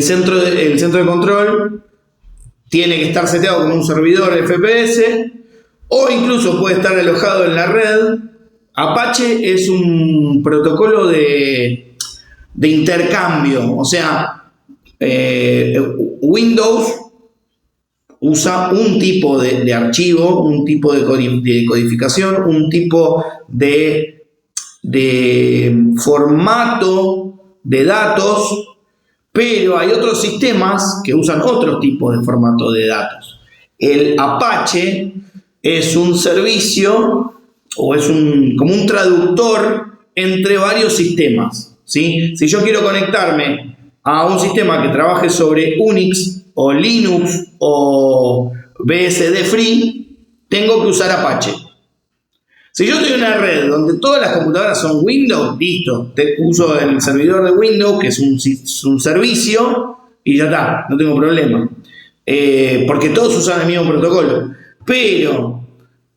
centro de control tiene que estar seteado con un servidor FPS, o incluso puede estar alojado en la red, Apache es un protocolo de intercambio, o sea, Windows usa un tipo de archivo, un tipo de codificación, un tipo de formato de datos, pero hay otros sistemas que usan otro tipo de formato de datos. El Apache es un servicio o es como un traductor entre varios sistemas, ¿sí? Si yo quiero conectarme a un sistema que trabaje sobre Unix o Linux o BSD Free, tengo que usar Apache. Si yo estoy en una red donde todas las computadoras son Windows, listo, uso el servidor de Windows, que es un servicio, y ya está, no tengo problema. Porque todos usan el mismo protocolo. Pero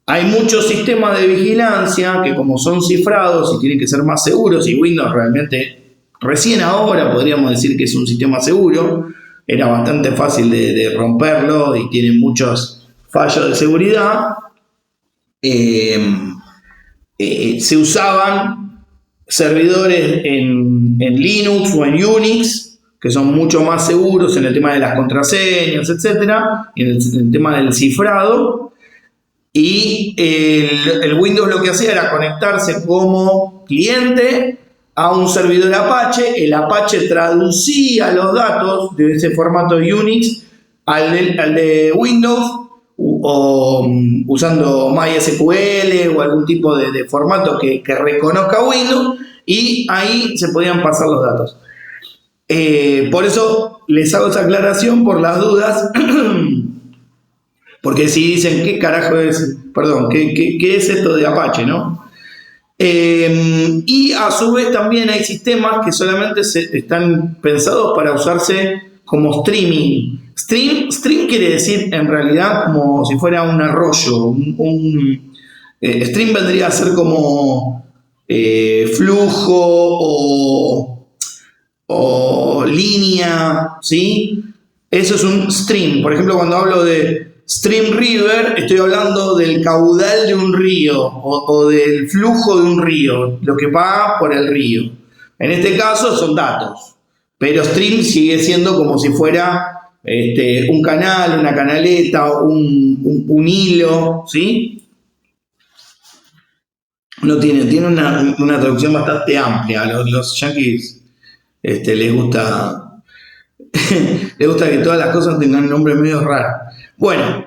hay muchos sistemas de vigilancia que, como son cifrados y tienen que ser más seguros, y Windows realmente recién ahora podríamos decir que es un sistema seguro, era bastante fácil de romperlo y tiene muchos fallos de seguridad. Se usaban servidores en Linux o en Unix, que son mucho más seguros en el tema de las contraseñas, etcétera, y en el tema del cifrado. Y el Windows lo que hacía era conectarse como cliente a un servidor Apache. El Apache traducía los datos de ese formato Unix al de Windows, o usando MySQL o algún tipo de formato que reconozca Windows, y ahí se podían pasar los datos. Por eso les hago esa aclaración por las dudas, porque si dicen qué carajo es, perdón, qué es esto de Apache, ¿no? Y a su vez también hay sistemas que solamente están pensados para usarse como streaming. Stream quiere decir en realidad como si fuera un arroyo. Stream vendría a ser como flujo o línea, ¿sí? Eso es un stream. Por ejemplo, cuando hablo de stream river, estoy hablando del caudal de un río o del flujo de un río, lo que va por el río. En este caso son datos, pero stream sigue siendo como si fuera un canal, una canaleta, un hilo, ¿sí? No tiene una traducción bastante amplia. A los yankees les gusta les gusta que todas las cosas tengan nombres medio raros. Bueno,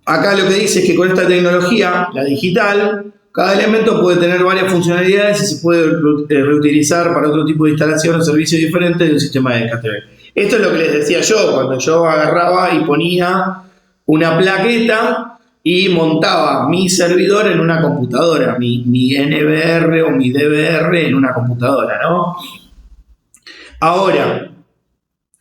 acá lo que dice es que con esta tecnología, la digital, cada elemento puede tener varias funcionalidades y se puede reutilizar para otro tipo de instalación o servicio diferente de un sistema de DKTV. Esto es lo que les decía yo, cuando yo agarraba y ponía una plaqueta y montaba mi servidor en una computadora, mi NVR o mi DVR en una computadora, ¿no? Ahora,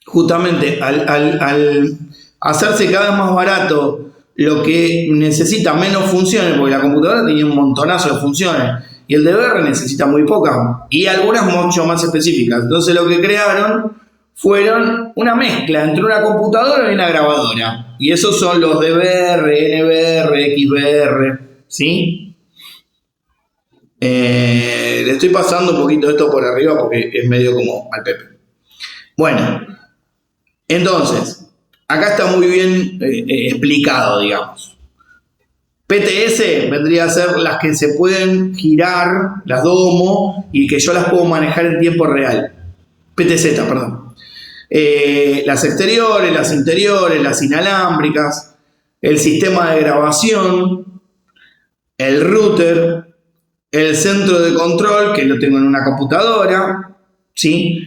justamente al hacerse cada vez más barato lo que necesita menos funciones, porque la computadora tenía un montonazo de funciones y el DVR necesita muy pocas y algunas mucho más específicas. Entonces lo que crearon fueron una mezcla entre una computadora y una grabadora, y esos son los DVR, NVR, XVR, ¿sí? Le estoy pasando un poquito esto por arriba porque es medio como al pepe. Bueno, entonces acá está muy bien explicado, digamos. PTS vendría a ser las que se pueden girar, las domo, y que yo las puedo manejar en tiempo real. PTZ, perdón. Las exteriores, las interiores, las inalámbricas, el sistema de grabación, el router, el centro de control, que lo tengo en una computadora, ¿sí?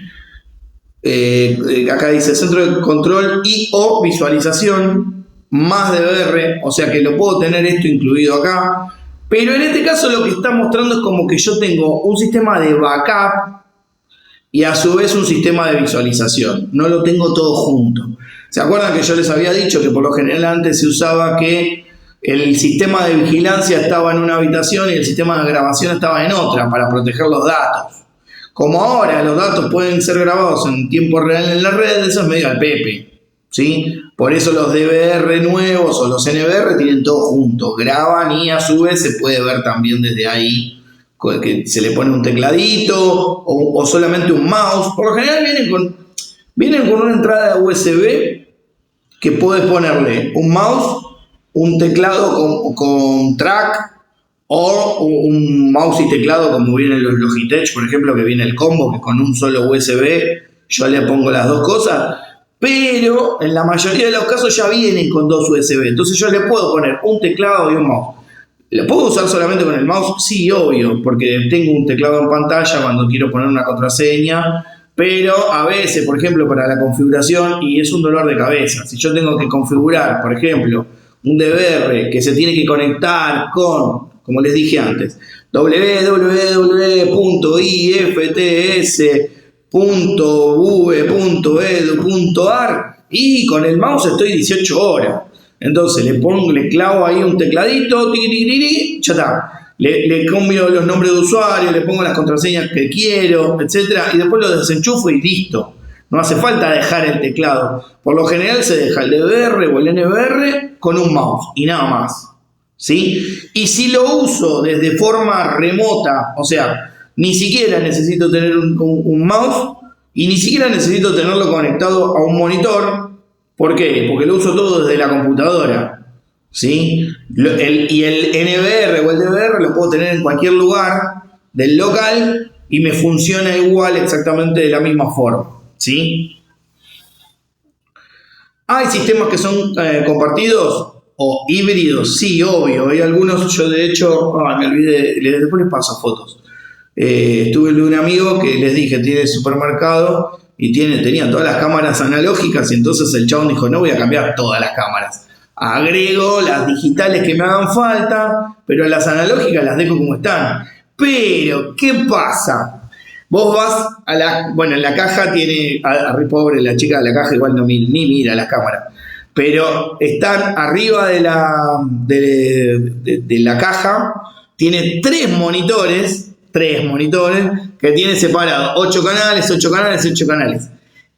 Acá dice centro de control y o visualización más DVR, o sea que lo puedo tener esto incluido acá, pero en este caso lo que está mostrando es como que yo tengo un sistema de backup y a su vez un sistema de visualización, no lo tengo todo junto. ¿Se acuerdan que yo les había dicho que por lo general antes se usaba que el sistema de vigilancia estaba en una habitación y el sistema de grabación estaba en otra para proteger los datos? Como ahora los datos pueden ser grabados en tiempo real en la red, eso es medio al pepe, ¿sí? Por eso los DVR nuevos o los NVR tienen todo junto, graban y a su vez se puede ver también desde ahí que se le pone un tecladito o solamente un mouse. Por lo general vienen con una entrada USB que puedes ponerle un mouse, un teclado con track o un mouse y teclado como vienen los Logitech, por ejemplo, que viene el combo, que con un solo USB yo le pongo las dos cosas. Pero en la mayoría de los casos ya vienen con dos USB, entonces yo le puedo poner un teclado y un mouse. ¿Lo puedo usar solamente con el mouse? Sí, obvio, porque tengo un teclado en pantalla cuando quiero poner una contraseña, pero a veces, por ejemplo, para la configuración, y es un dolor de cabeza, si yo tengo que configurar, por ejemplo, un DVR que se tiene que conectar con, como les dije antes, www.ifts.uve.edu.ar y con el mouse estoy 18 horas. Entonces le clavo ahí un tecladito, ya está. Le cambio los nombres de usuario, le pongo las contraseñas que quiero, etcétera, y después lo desenchufo y listo. No hace falta dejar el teclado. Por lo general se deja el DVR o el NVR con un mouse y nada más. ¿Sí? Y si lo uso desde forma remota, o sea, ni siquiera necesito tener un mouse y ni siquiera necesito tenerlo conectado a un monitor. ¿Por qué? Porque lo uso todo desde la computadora. ¿Sí? Y el NVR o el DVR lo puedo tener en cualquier lugar del local y me funciona igual, exactamente de la misma forma. ¿Sí? ¿Hay sistemas que son compartidos o híbridos? Sí, obvio. Hay algunos, yo de hecho, me olvidé, después les paso fotos. Estuve de un amigo que les dije, tiene supermercado y tenía todas las cámaras analógicas y entonces el chabón dijo, no voy a cambiar todas las cámaras. Agrego las digitales que me hagan falta, pero las analógicas las dejo como están. Pero, ¿qué pasa? Vos vas en la caja tiene, pobre la chica de la caja igual ni mira las cámaras, pero están arriba de la caja, tiene tres monitores que tiene separados 8 canales.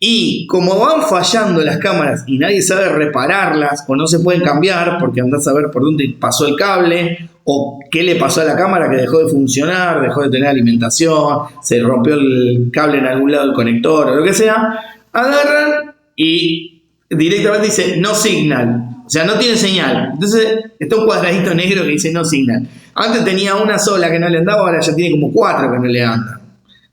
Y como van fallando las cámaras y nadie sabe repararlas o no se pueden cambiar porque andás a ver por dónde pasó el cable o qué le pasó a la cámara que dejó de funcionar, dejó de tener alimentación, se rompió el cable en algún lado del conector o lo que sea, agarran y directamente dice no signal, o sea, no tiene señal. Entonces está un cuadradito negro que dice no signal. Antes tenía una sola que no le andaba, ahora ya tiene como 4 que no le andan.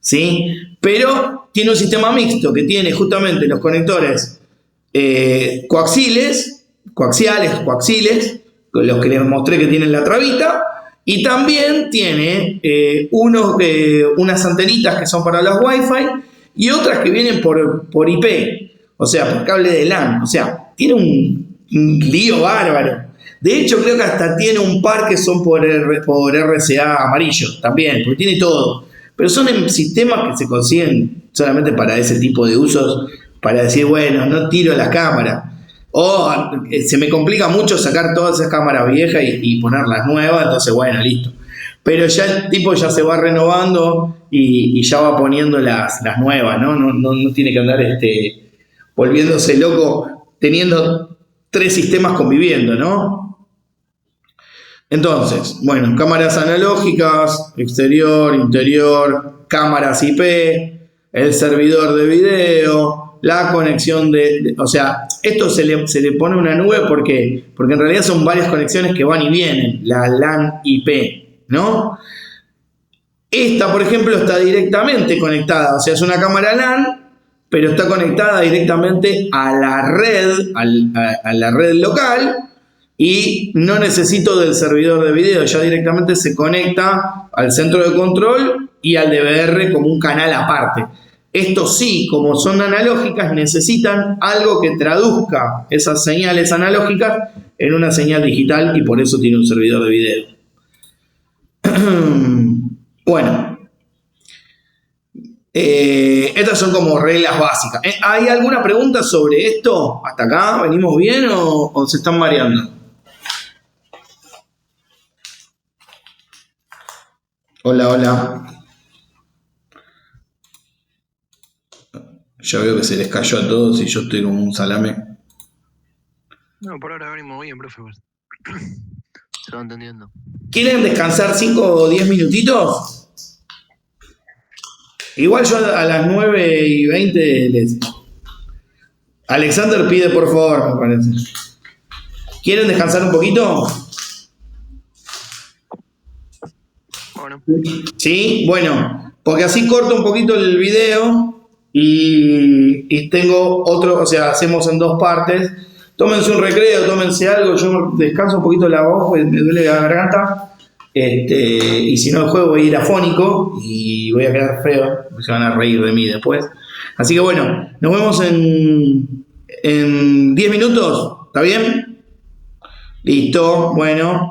¿Sí? Pero tiene un sistema mixto que tiene justamente los conectores coaxiales, los que les mostré que tienen la trabita, y también tiene unas antenitas que son para los Wi-Fi y otras que vienen por IP, o sea, por cable de LAN. O sea, tiene un lío bárbaro. De hecho, creo que hasta tiene un par que son por RCA amarillo también, porque tiene todo. Pero son sistemas que se consiguen solamente para ese tipo de usos, para decir, bueno, no tiro las cámaras. O se me complica mucho sacar todas esas cámaras viejas y ponerlas nuevas, entonces, bueno, listo. Pero ya el tipo ya se va renovando y ya va poniendo las nuevas, ¿no? No tiene que andar volviéndose loco teniendo 3 sistemas conviviendo, ¿no? Entonces, bueno, cámaras analógicas, exterior, interior, cámaras IP, el servidor de video, la conexión o sea, esto se le pone una nube porque en realidad son varias conexiones que van y vienen, la LAN IP, ¿no? Esta, por ejemplo, está directamente conectada, o sea, es una cámara LAN, pero está conectada directamente a la red, a la red local. Y no necesito del servidor de video, ya directamente se conecta al centro de control y al DVR como un canal aparte. Esto sí, como son analógicas, necesitan algo que traduzca esas señales analógicas en una señal digital y por eso tiene un servidor de video. Bueno, estas son como reglas básicas. ¿Hay alguna pregunta sobre esto? ¿Hasta acá? ¿Venimos bien o se están mareando? Hola. Ya veo que se les cayó a todos y yo estoy como un salame. No, por ahora venimos bien, profe. Pues. Se va entendiendo. ¿Quieren descansar 5 o 10 minutitos? Igual yo a las 9:20 les... Alexander pide por favor, me parece. ¿Quieren descansar un poquito? Bueno, Sí, bueno, porque así corto un poquito el video y tengo otro, o sea, hacemos en 2 partes. Tómense un recreo, tómense algo, yo descanso un poquito la voz, me duele la garganta. Y si no el juego voy a ir afónico y voy a quedar feo, se van a reír de mí después. Así que bueno, nos vemos en 10 minutos, ¿está bien? Listo, bueno.